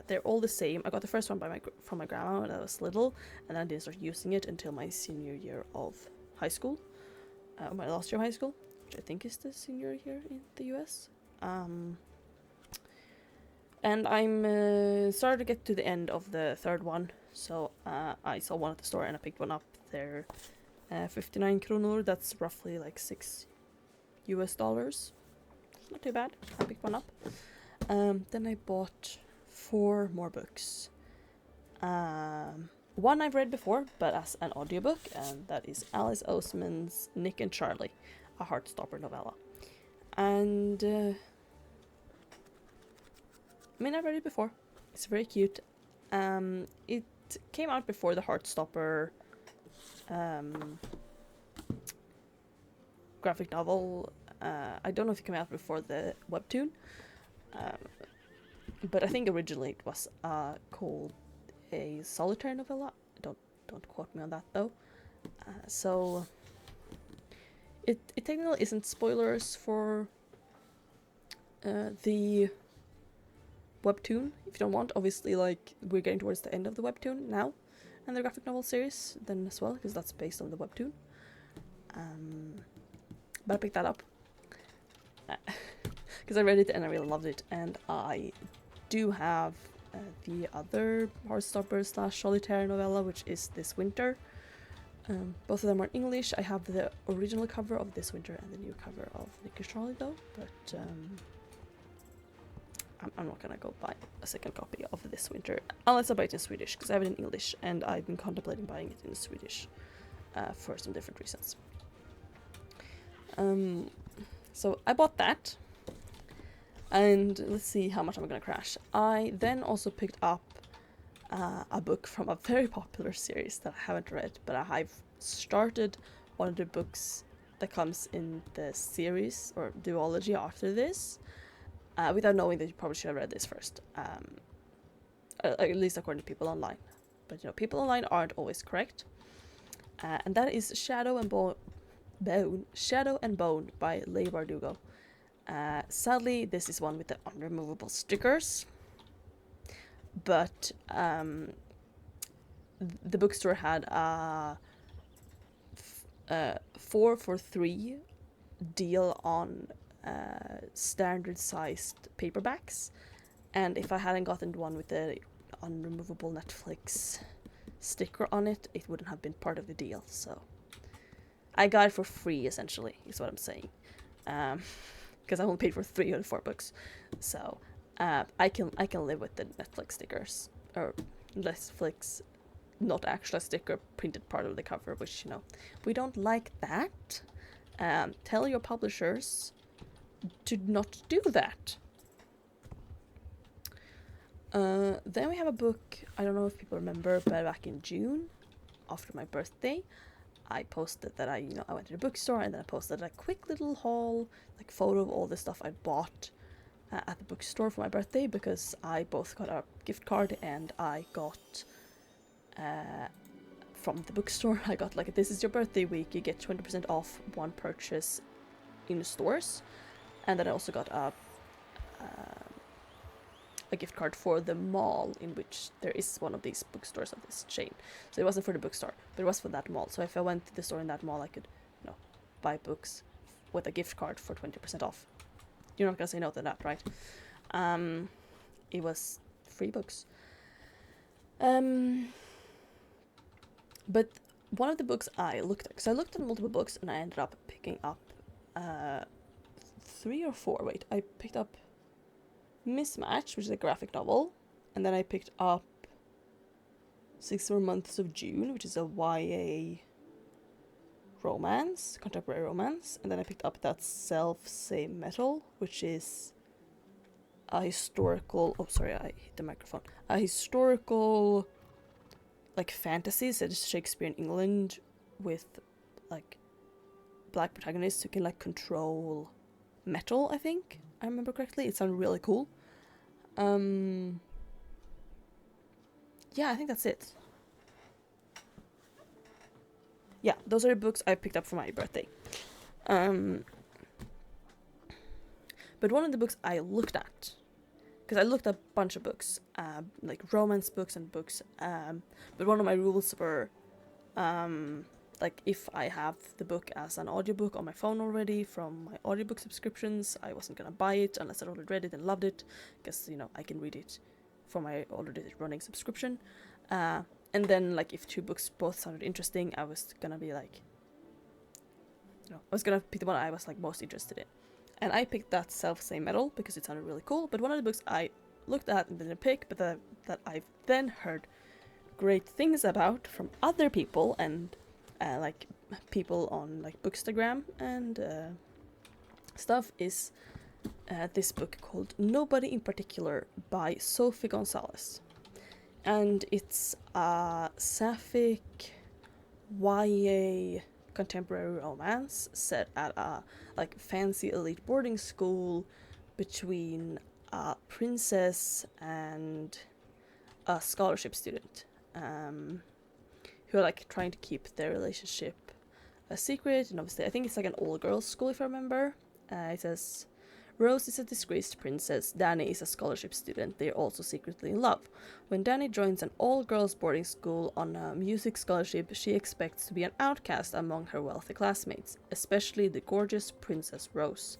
They're all the same. I got the first one from my grandma when I was little, and I didn't start using it until my senior year of high school, my last year of high school, which I think is the senior year in the US. And I'm started to get to the end of the 3rd one, so I saw one at the store and I picked one up. They're 59 kronor. That's roughly like $6 US. Not too bad. I picked one up. Then I bought 4 more books. One I've read before, but as an audiobook, and that is Alice Oseman's Nick and Charlie, a Heartstopper novella. And I mean, I've read it before. It's very cute. It came out before the Heartstopper graphic novel. I don't know if it came out before the webtoon. But I think originally it was called a solitaire novella. Don't quote me on that though. So it technically isn't spoilers for the webtoon if you don't want. Obviously, like, we're getting towards the end of the webtoon now, and the graphic novel series then as well, because that's based on the webtoon. But I picked that up because I read it and I really loved it, and I do have the other Heartstopper / solitaire novella, which is This Winter. Both of them are in English. I have the original cover of This Winter and the new cover of Nick and Charlie though, but I'm not gonna go buy a second copy of This Winter unless I buy it in Swedish, because I have it in English and I've been contemplating buying it in Swedish for some different reasons. So I bought that, and let's see how much I'm gonna crash. I then also picked up a book from a very popular series that I haven't read, but I've started one of the books that comes in the series or duology after this, without knowing that you probably should have read this first, at least according to people online. But you know, people online aren't always correct, and that is Shadow and Bone by Leigh Bardugo. Sadly, this is one with the unremovable stickers, but the bookstore had a 4 for $3 deal on standard sized paperbacks, and if I hadn't gotten one with the unremovable Netflix sticker on it, it wouldn't have been part of the deal. So I got it for free, essentially, is what I'm saying. Because I only paid for 3 of the 4 books, so I can live with the Netflix stickers, or Netflix, not actual sticker, printed part of the cover, which, you know, we don't like that. Tell your publishers to not do that. Then we have a book, I don't know if people remember, but back in June, after my birthday, I posted that I went to the bookstore, and then I posted a quick little haul, like photo of all the stuff I bought at the bookstore for my birthday, because I both got a gift card and I got from the bookstore, I got like, this is your birthday week, you get 20% off one purchase in the stores, and then I also got a gift card for the mall, in which there is one of these bookstores of this chain. So it wasn't for the bookstore, but it was for that mall. So if I went to the store in that mall, I could, buy books with a gift card for 20% off. You're not gonna say no to that, right? It was free books. But one of the books I looked at, because I looked at multiple books and I ended up picking up 3 or 4. Wait, I picked up Mismatch, which is a graphic novel, and then I picked up 6 More Months of June, which is a YA romance, contemporary romance, and then I picked up that Self-Same Metal, which is a historical, I hit the microphone, a historical, like, fantasy set in Shakespearean England with, like, black protagonists who can, like, control metal, I think I remember correctly. It sounded really cool. Yeah, I think that's it. Yeah, those are the books I picked up for my birthday. But one of the books I looked at, because I looked at a bunch of books, like romance books and books, but one of my rules were, like, if I have the book as an audiobook on my phone already from my audiobook subscriptions, I wasn't gonna buy it unless I'd already read it and loved it, because, I can read it for my already running subscription. And then, like, if 2 books both sounded interesting, I was gonna be like, I was gonna pick the one I was, like, most interested in. And I picked that Self-Same Metal because it sounded really cool, but one of the books I looked at and didn't pick, but that I've then heard great things about from other people, and like people on, like, Bookstagram and stuff, is this book called Nobody in Particular by Sophie Gonzalez. And it's a sapphic YA contemporary romance set at a, like, fancy elite boarding school between a princess and a scholarship student, who are, like, trying to keep their relationship a secret. And obviously I think it's like an all-girls school, if I remember. It says, Rose is a disgraced princess, Danny is a scholarship student, they are also secretly in love. When Danny joins an all-girls boarding school on a music scholarship, she expects to be an outcast among her wealthy classmates, especially the gorgeous Princess Rose.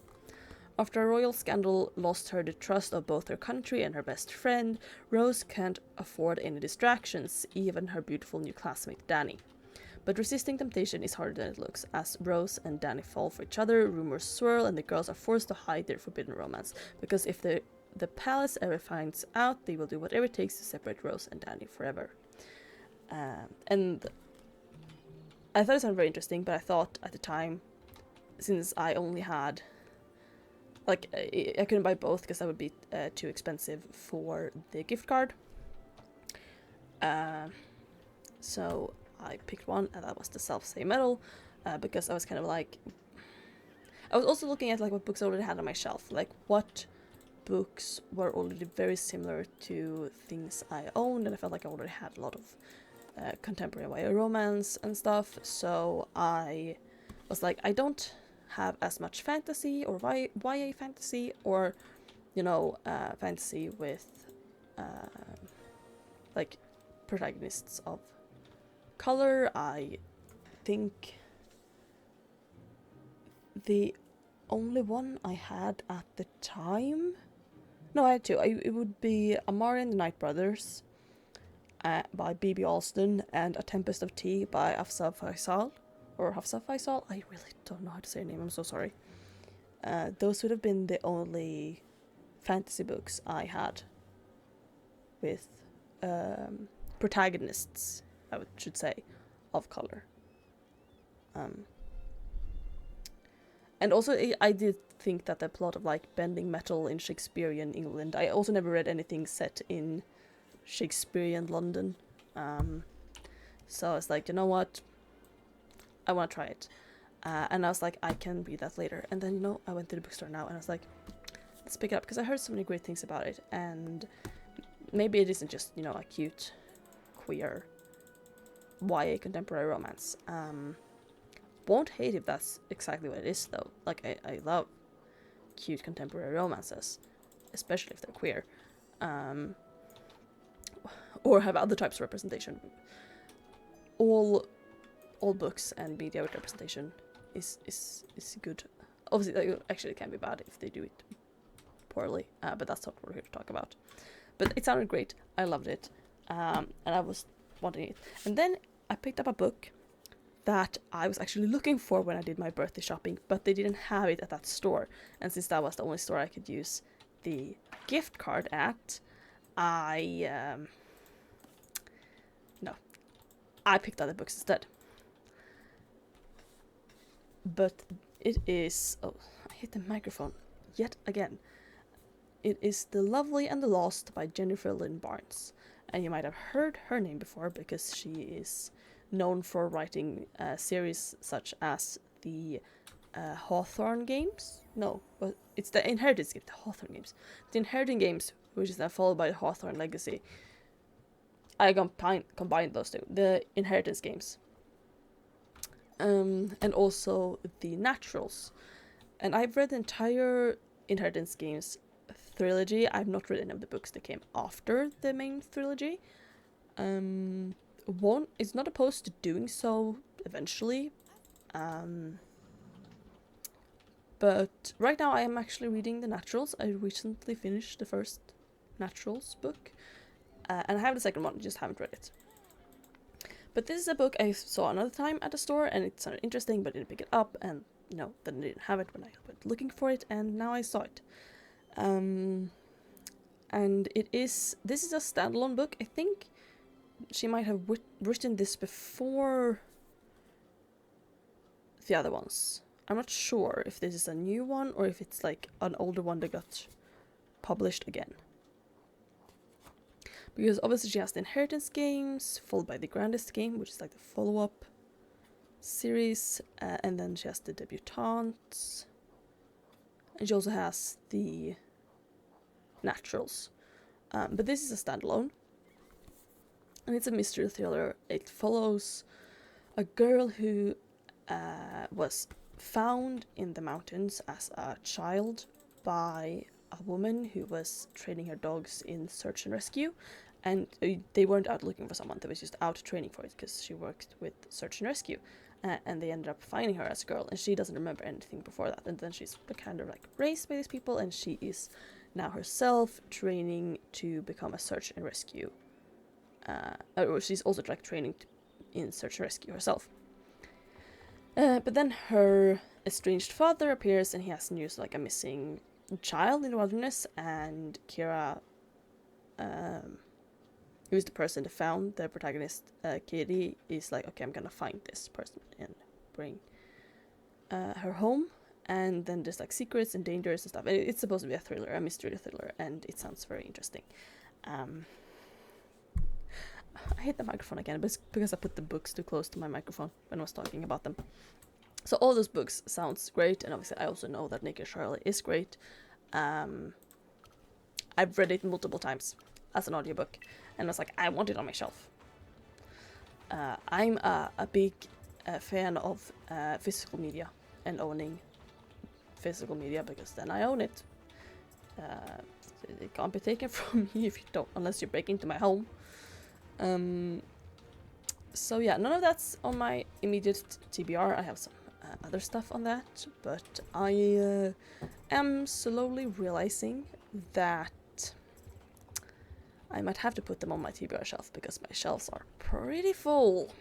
After a royal scandal lost her the trust of both her country and her best friend, Rose can't afford any distractions, even her beautiful new classmate Danny. But resisting temptation is harder than it looks. As Rose and Danny fall for each other, rumors swirl and the girls are forced to hide their forbidden romance. Because if the palace ever finds out, they will do whatever it takes to separate Rose and Danny forever. And I thought it sounded very interesting, but I thought at the time, since I only had, like, I couldn't buy both because that would be too expensive for the gift card. So I picked one, and that was the Self-Same Metal, because I was kind of like, I was also looking at, like, what books I already had on my shelf, like what books were already very similar to things I owned, and I felt like I already had a lot of contemporary YA romance and stuff. So I was like, I don't have as much fantasy or YA fantasy, or fantasy with like protagonists of color. I think the only one I had at the time. No, I had two. It would be Amari and the Night Brothers by B.B. Alston and A Tempest of Tea by Hafsa Faisal. Or Hafsa Faisal? I really don't know how to say her name, I'm so sorry. Those would have been the only fantasy books I had with protagonists, should say, of color. And also, I did think that the plot of like bending metal in Shakespearean England. I also never read anything set in Shakespearean London. So I was like, you know what? I want to try it. And I was like, I can read that later. And then, I went to the bookstore now and I was like, let's pick it up because I heard so many great things about it. And maybe it isn't just, a cute, queer YA contemporary romance. Won't hate if that's exactly what it is, though. Like, I love cute contemporary romances, especially if they're queer, or have other types of representation. All books and media with representation is good. Obviously, actually, it can be bad if they do it poorly, but that's not what we're here to talk about. But it sounded great. I loved it, and I was wanting it. And then I picked up a book that I was actually looking for when I did my birthday shopping, but they didn't have it at that store. And since that was the only store I could use the gift card at, I picked other books instead. But it is... Oh, I hit the microphone yet again. It is The Lovely and the Lost by Jennifer Lynn Barnes. And you might have heard her name before because she is known for writing series such as the Hawthorne games. No, but it's the Inheritance Games, the Hawthorne games. The Inheritance Games, which is then followed by the Hawthorne Legacy. I combined those two. The Inheritance Games. And also the Naturals. And I've read the entire Inheritance Games trilogy. I've not read any of the books that came after the main trilogy. One is not opposed to doing so eventually. But right now I am actually reading the Naturals. I recently finished the first Naturals book. And I have the second one, just haven't read it. But this is a book I saw another time at the store, and it sounded interesting, but I didn't pick it up, and, then I didn't have it when I went looking for it, and now I saw it. And this is a standalone book. I think she might have written this before the other ones. I'm not sure if this is a new one, or if it's like an older one that got published again. Because obviously she has the Inheritance Games, followed by the Grandest Game, which is like the follow-up series, and then she has the Debutantes, and she also has the Naturals. But this is a standalone, and it's a mystery thriller. It follows a girl who was found in the mountains as a child by a woman who was training her dogs in search and rescue, and they weren't out looking for someone, they was just out training for it because she worked with search and rescue, and they ended up finding her as a girl, and she doesn't remember anything before that, and then she's kind of like raised by these people, and she is now herself training to become a search and rescue, or she's also like training in search and rescue herself. But then her estranged father appears, and he has news like a missing child in the wilderness, and Kira, who's the person that found the protagonist, Katie, is like, okay, I'm gonna find this person and bring her home, and then there's like secrets and dangers and stuff. It's supposed to be a thriller, a mystery thriller, and it sounds very interesting. I hit the microphone again, but it's because I put the books too close to my microphone when I was talking about them. So all those books sounds great, and obviously I also know that Naked Charlotte is great. I've read it multiple times as an audiobook, and I was like, I want it on my shelf. I'm a big fan of physical media and owning physical media, because then I own it. It can't be taken from me if you don't, unless you break into my home. So yeah, none of that's on my immediate TBR. I have some other stuff on that, but I am slowly realizing that I might have to put them on my TBR shelf because my shelves are pretty full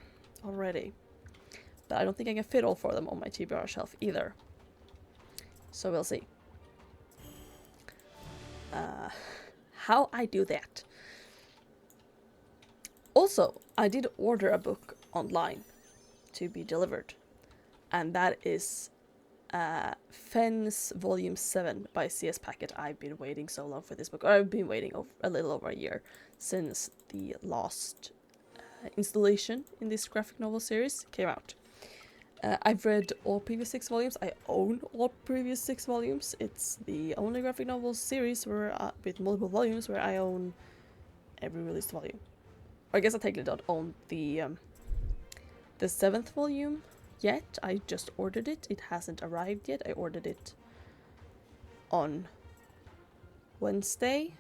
already. But I don't think I can fit all 4 of them on my TBR shelf either. So we'll see. How I do that. Also, I did order a book online to be delivered. And that is Fens Volume 7 by CS Packet. I've been waiting so long for this book. Or I've been waiting a little over a year since the last installation in this graphic novel series came out. I've read all previous 6 volumes. I own all previous 6 volumes. It's the only graphic novel series where, with multiple volumes where I own every released volume. Or I guess I technically don't own the 7th volume yet. I just ordered it. It hasn't arrived yet. I ordered it on Wednesday.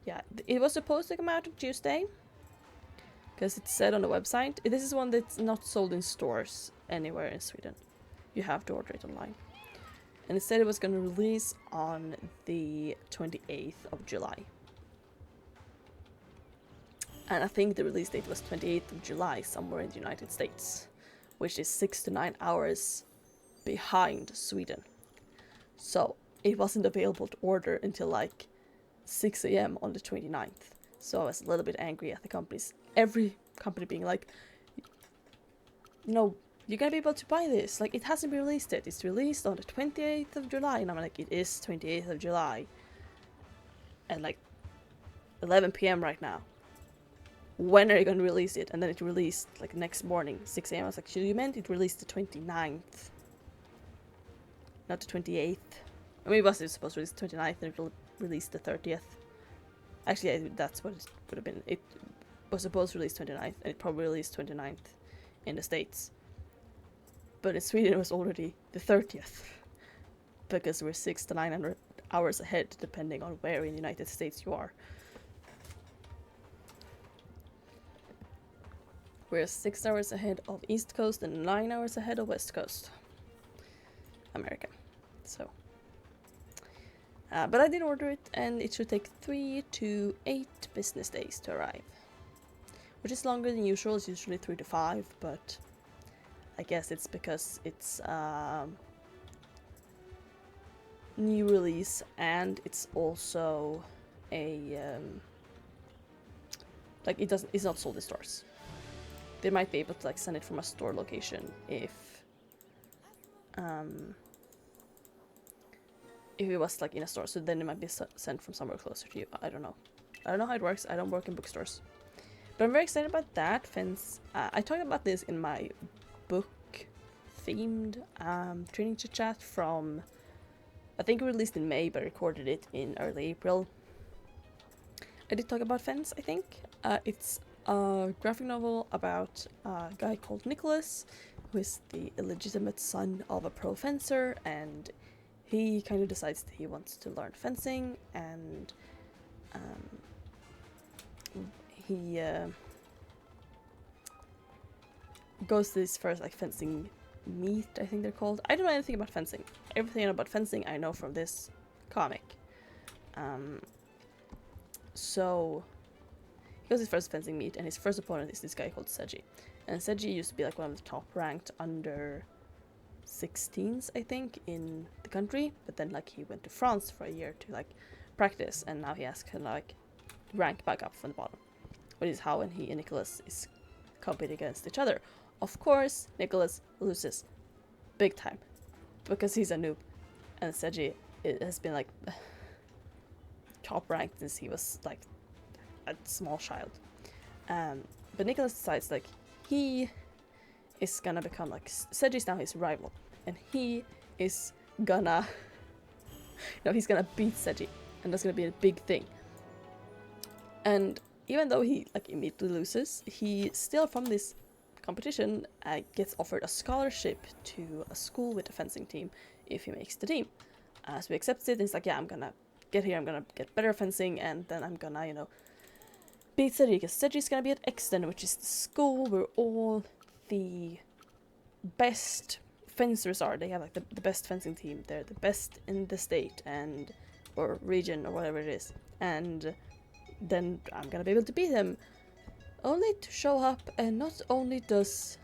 Yeah, it was supposed to come out on Tuesday. Because it said on the website. This is one that's not sold in stores anywhere in Sweden. You have to order it online. And it said it was going to release on the 28th of July. And I think the release date was 28th of July somewhere in the United States. Which is 6 to 9 hours behind Sweden. So it wasn't available to order until like 6 a.m. on the 29th. So I was a little bit angry at the companies. Every company being like, no, you gotta be able to buy this. Like, it hasn't been released yet. It's released on the 28th of July. And I'm like, it is 28th of July. At like 11 p.m. right now. When are you gonna release it? And then it released like next morning, 6 a.m. I was like, you meant it released the 29th. Not the 28th. I mean, it was supposed to release the 29th and it will release the 30th. Actually, that's what it would have been. It was supposed to release 29th, and it probably released 29th in the States. But in Sweden, it was already the 30th. Because we're 6 to 900 hours ahead, depending on where in the United States you are. We're 6 hours ahead of East Coast and 9 hours ahead of West Coast. America. So. But I did order it, and it should take 3 to 8 business days to arrive. Which is longer than usual. It's usually 3 to 5, but I guess it's because it's new release, and it's also a like it's not sold in stores. They might be able to like send it from a store location if it was like in a store, so then it might be sent from somewhere closer to you. I don't know how it works. I don't work in bookstores, but I'm very excited about that. Fence. I talked about this in my book themed training chit chat from, I think it released in May, but I recorded it in early April. I did talk about Fence, I think. It's a graphic novel about a guy called Nicholas, who is the illegitimate son of a pro fencer, and he kind of decides that he wants to learn fencing, and he goes to his first like fencing meet, I think they're called. I don't know anything about fencing. Everything about fencing I know from this comic. So he goes to his first fencing meet, and his first opponent is this guy called Seji. And Seji used to be like one of the top ranked under 16s, I think, in the country, but then like he went to France for a year to like practice, and now he has kind of like rank back up from the bottom, which is how when he and Nicholas is competing against each other. Of course, Nicholas loses big time because he's a noob, and Seji has been like top ranked since he was like a small child. But Nicholas decides like he is gonna become like Seji's now his rival, and he is gonna he's gonna beat Seji, and that's gonna be a big thing. And even though he like immediately loses, he still from this competition gets offered a scholarship to a school with a fencing team if he makes the team. So he accepts it, and he's like, yeah, I'm gonna get here, I'm gonna get better fencing, and then I'm gonna beat Seji, because Seji's gonna be at Exton, which is the school where all the best fencers are. They have like the best fencing team. They're the best in the state and or region or whatever it is. And then I'm gonna be able to beat them. Only to show up, and not only does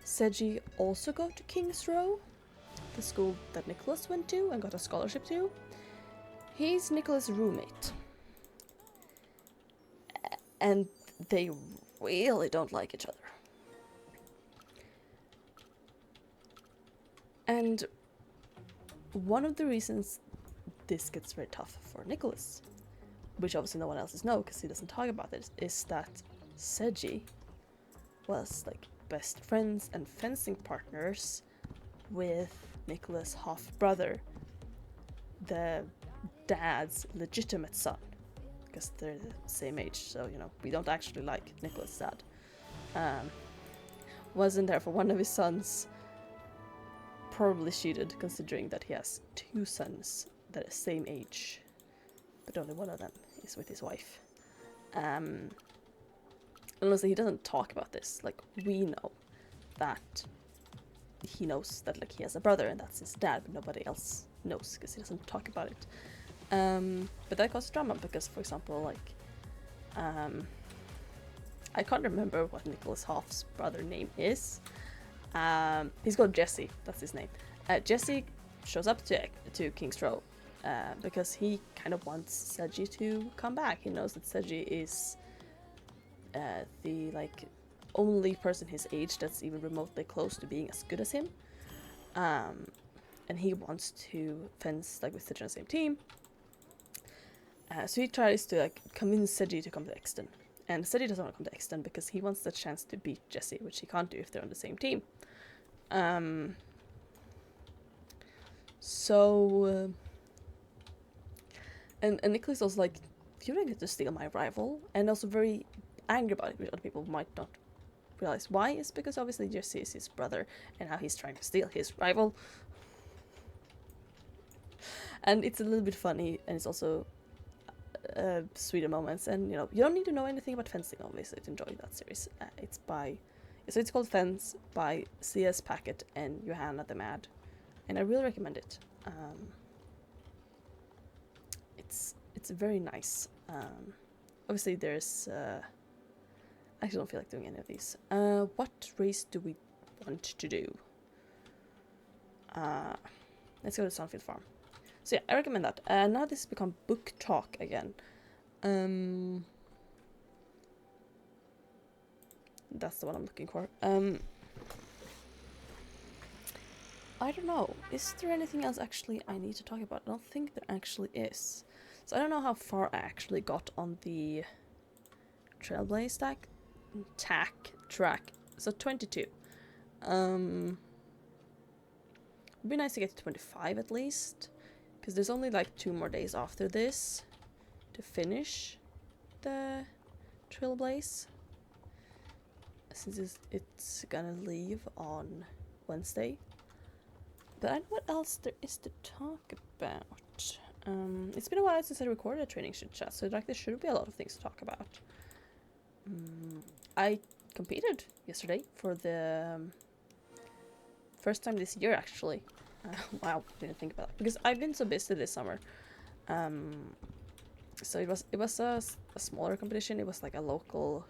Seji also go to King's Row, the school that Nicholas went to and got a scholarship to, he's Nicholas' roommate. And they really don't like each other. And one of the reasons this gets very tough for Nicholas, which obviously no one else knows because he doesn't talk about it, is that Seji was like best friends and fencing partners with Nicholas' half-brother, the dad's legitimate son, because they're the same age, so you know, we don't actually like Nicholas' dad. Wasn't there for one of his sons, probably cheated considering that he has two sons that are the same age, but only one of them is with his wife. And honestly, he doesn't talk about this. Like, we know that he knows that like he has a brother and that's his dad, but nobody else knows because he doesn't talk about it. But that causes drama because, for example, like I can't remember what Nicholas Hoff's brother name is. He's called Jesse. That's his name. Jesse shows up to King's Row because he kind of wants Seji to come back. He knows that Seji is the like only person his age that's even remotely close to being as good as him. And he wants to fence like with Seji on the same team. So he tries to like convince Seji to come to Exton. And Seji doesn't want to come to Exton because he wants the chance to beat Jesse, which he can't do if they're on the same team. And Nicholas was like, you don't get to steal my rival, and also very angry about it, which other people might not realize why. Is because obviously Jesse is his brother, and now he's trying to steal his rival. And it's a little bit funny, and it's also sweeter moments. And you know, you don't need to know anything about fencing obviously to enjoy that series. It's called Fence by C.S. Packet and Johanna the Mad, and I really recommend it. It's very nice. Obviously there's I actually don't feel like doing any of these. What race do we want to do? Let's go to Sunfield Farm. So yeah, I recommend that. Now this has become book talk again. That's the one I'm looking for. I don't know. Is there anything else actually I need to talk about? I don't think there actually is. So I don't know how far I actually got on the Trailblaze track. So 22. It'd be nice to get to 25 at least, because there's only like 2 more days after this to finish the Trailblaze, since it's gonna leave on Wednesday. But I don't know what else there is to talk about. It's been a while since I recorded a training chit chat, so like there should be a lot of things to talk about. I competed yesterday for the first time this year, actually. Wow, didn't think about that because I've been so busy this summer. So it was a smaller competition. It was like a local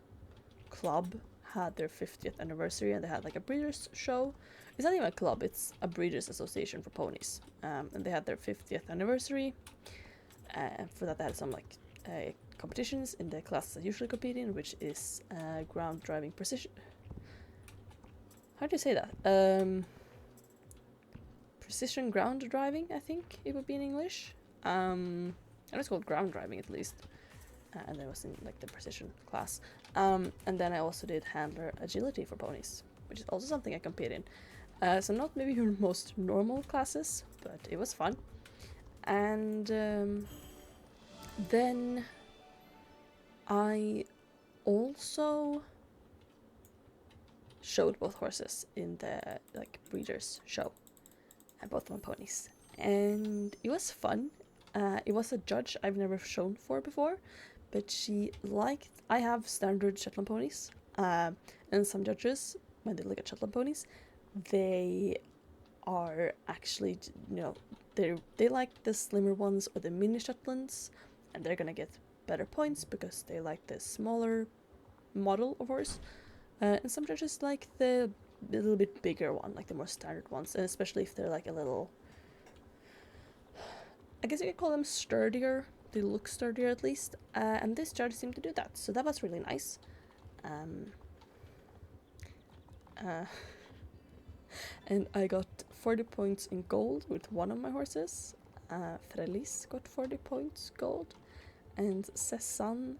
club had their 50th anniversary, and they had like a breeders show. It's not even a club, it's a breeders association for ponies. And they had their 50th anniversary. For that they had some like competitions in the classes I usually compete in, which is ground driving precision. How do you say that? Precision ground driving, I think it would be in English. And it's called ground driving at least. And then I was in like the precision class. And then I also did handler agility for ponies, which is also something I compete in. So not maybe your most normal classes, but it was fun. And then I also showed both horses in the like breeders show, and both my ponies, and it was fun. It was a judge I've never shown for before, but she liked. I have standard Shetland ponies, and some judges, when they look at Shetland ponies, they are actually, they like the slimmer ones or the mini Shetlands, and they're gonna get better points because they like the smaller model of horse. And some judges like the little bit bigger one, like the more standard ones, and especially if they're like a little, I guess you could call them sturdier. They look sturdier at least, and this judge seemed to do that, so that was really nice. And I got 40 points in gold with one of my horses. Frelis got 40 points gold, and Cezanne,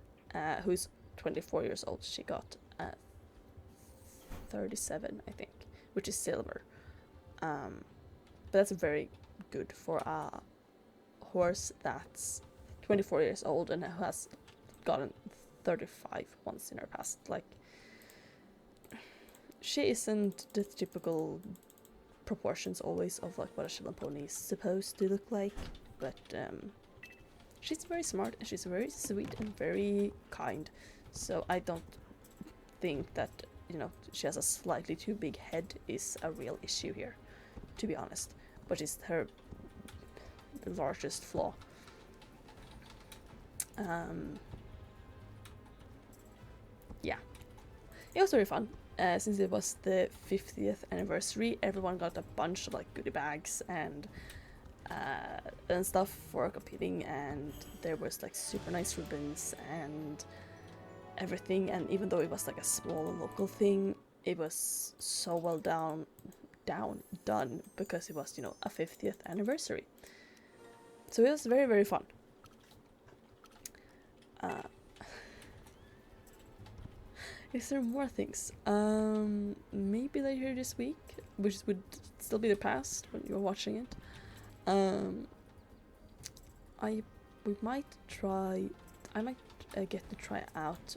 who's 24 years old, she got 37, I think, which is silver. But that's very good for a horse that's 24 years old and who has gotten 35 once in her past. Like, she isn't the typical proportions always of like what a Shetland pony is supposed to look like, but she's very smart and she's very sweet and very kind. So I don't think that, she has a slightly too big head is a real issue here, to be honest. But it's her largest flaw. Yeah, it was very fun. Since it was the 50th anniversary, everyone got a bunch of like goodie bags and stuff for competing, and there was like super nice ribbons and everything. And even though it was like a small local thing, it was so well done because it was, a 50th anniversary. So it was very, very fun. Is there more things? Maybe later this week, which would still be the past when you're watching it. I might get to try out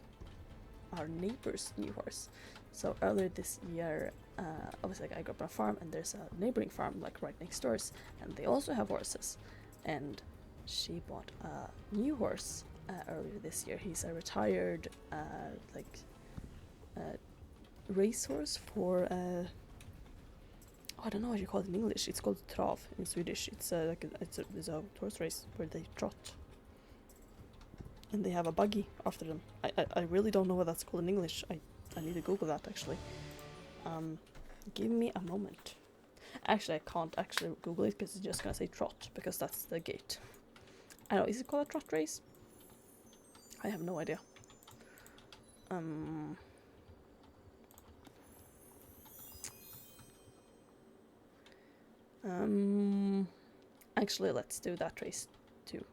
our neighbor's new horse. So earlier this year, obviously I grew up on a farm, and there's a neighboring farm like right next door, and they also have horses. And she bought a new horse earlier this year. He's a retired racehorse for I don't know what you call it in English. It's called trav in Swedish. It's a horse race where they trot, and they have a buggy after them. I really don't know what that's called in English. I need to Google that actually. Give me a moment. Actually, I can't actually Google it because it's just gonna say trot because that's the gate. I don't know. Is it called a trot race? I have no idea. Actually, let's do that race too.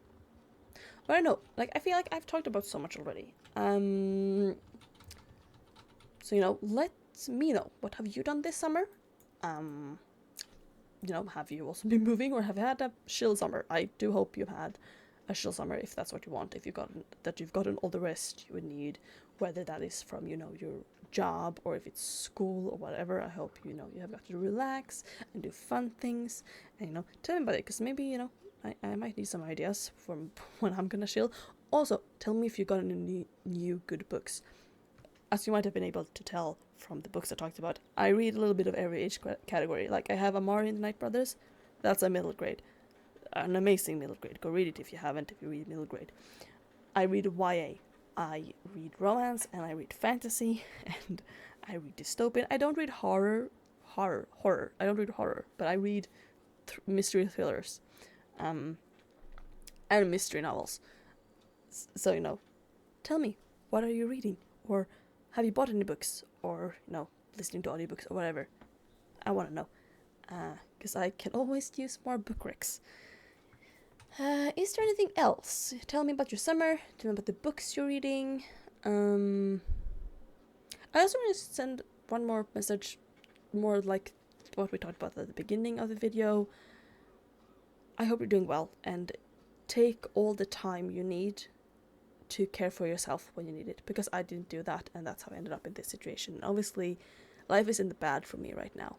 But I don't know, like, I feel like I've talked about so much already. So, let me know. What have you done this summer? Have you also been moving, or have you had a chill summer? I do hope you've had a chill summer, if that's what you want. If you've gotten all the rest you would need, whether that is from, your job or if it's school or whatever. I hope you have got to relax and do fun things, and tell me about it, because maybe I might need some ideas from when I'm gonna chill. Also, tell me if you got any new good books. As you might have been able to tell from the books I talked about, I read a little bit of every age category. Like, I have Amari and the Night Brothers. That's a middle grade, an amazing middle grade. Go read it if you haven't, if you read middle grade. I read YA. I read romance, and I read fantasy, and I read dystopian. I don't read horror. I don't read horror, but I read mystery thrillers, and mystery novels. So, tell me, what are you reading? Or have you bought any books? Or, listening to audiobooks or whatever? I want to know. Because I can always use more book recs. Is there anything else? Tell me about your summer. Tell me about the books you're reading. I also want to send one more message, more like what we talked about at the beginning of the video. I hope you're doing well, and take all the time you need to care for yourself when you need it, because I didn't do that, and that's how I ended up in this situation. Obviously, life is in the bad for me right now.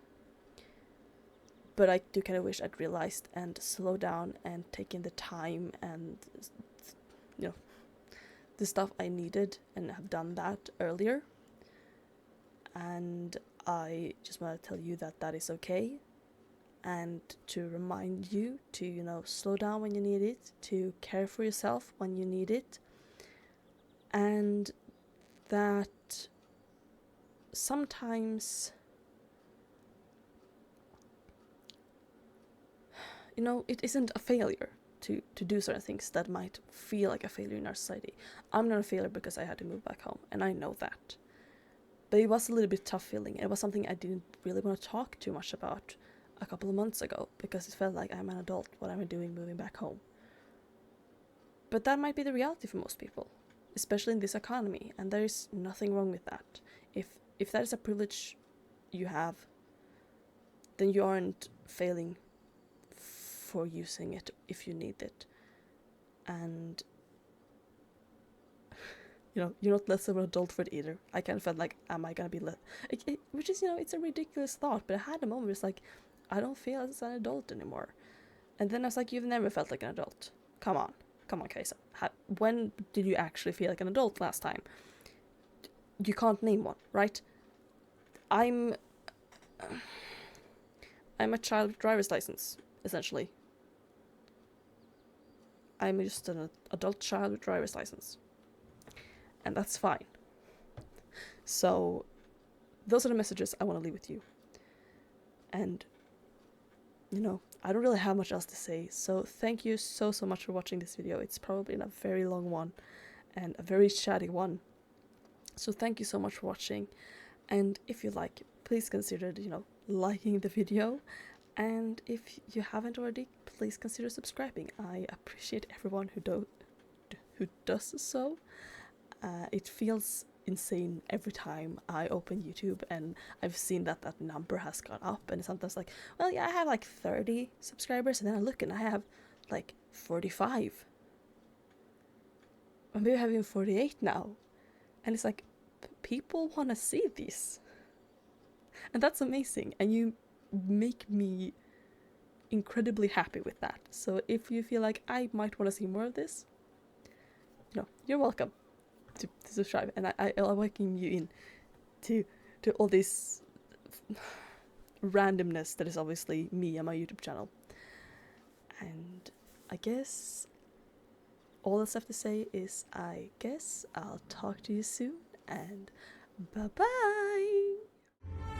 But I do kind of wish I'd realized and slowed down and taken the time and, the stuff I needed, and have done that earlier. And I just want to tell you that that is okay, and to remind you to, slow down when you need it, to care for yourself when you need it, and that sometimes, it isn't a failure to do certain things that might feel like a failure in our society. I'm not a failure because I had to move back home, and I know that. But it was a little bit tough feeling. It was something I didn't really want to talk too much about a couple of months ago, because it felt like I'm an adult. What am I doing moving back home? But that might be the reality for most people, especially in this economy, and there is nothing wrong with that. If that is a privilege you have, then you aren't failing for using it if you need it. And you're not less of an adult for it either. I kind of felt like, am I gonna be which is, it's a ridiculous thought, but I had a moment where it's like, I don't feel as an adult anymore. And then I was like, you've never felt like an adult. Come on, Kajsa. When did you actually feel like an adult last time? You can't name one, right? I'm a child with driver's license, essentially. I'm just an adult child with driver's license. And that's fine. So, those are the messages I want to leave with you. And, I don't really have much else to say. So, thank you so much for watching this video. It's probably a very long one and a very chatty one. So, thank you so much for watching. And if you like, please consider, liking the video. And if you haven't already, please consider subscribing. I appreciate everyone who does so. It feels insane every time I open YouTube and I've seen that number has gone up, and it's sometimes like, well, yeah, I have like 30 subscribers, and then I look and I have like 45. Or maybe I have even 48 now. And it's like, people want to see this. And that's amazing. And you make me incredibly happy with that. So if you feel like I might want to see more of this, you're welcome to subscribe, and I'll welcome you in to all this randomness that is obviously me and my YouTube channel. And I guess all that's left to say is, I guess I'll talk to you soon, and bye bye.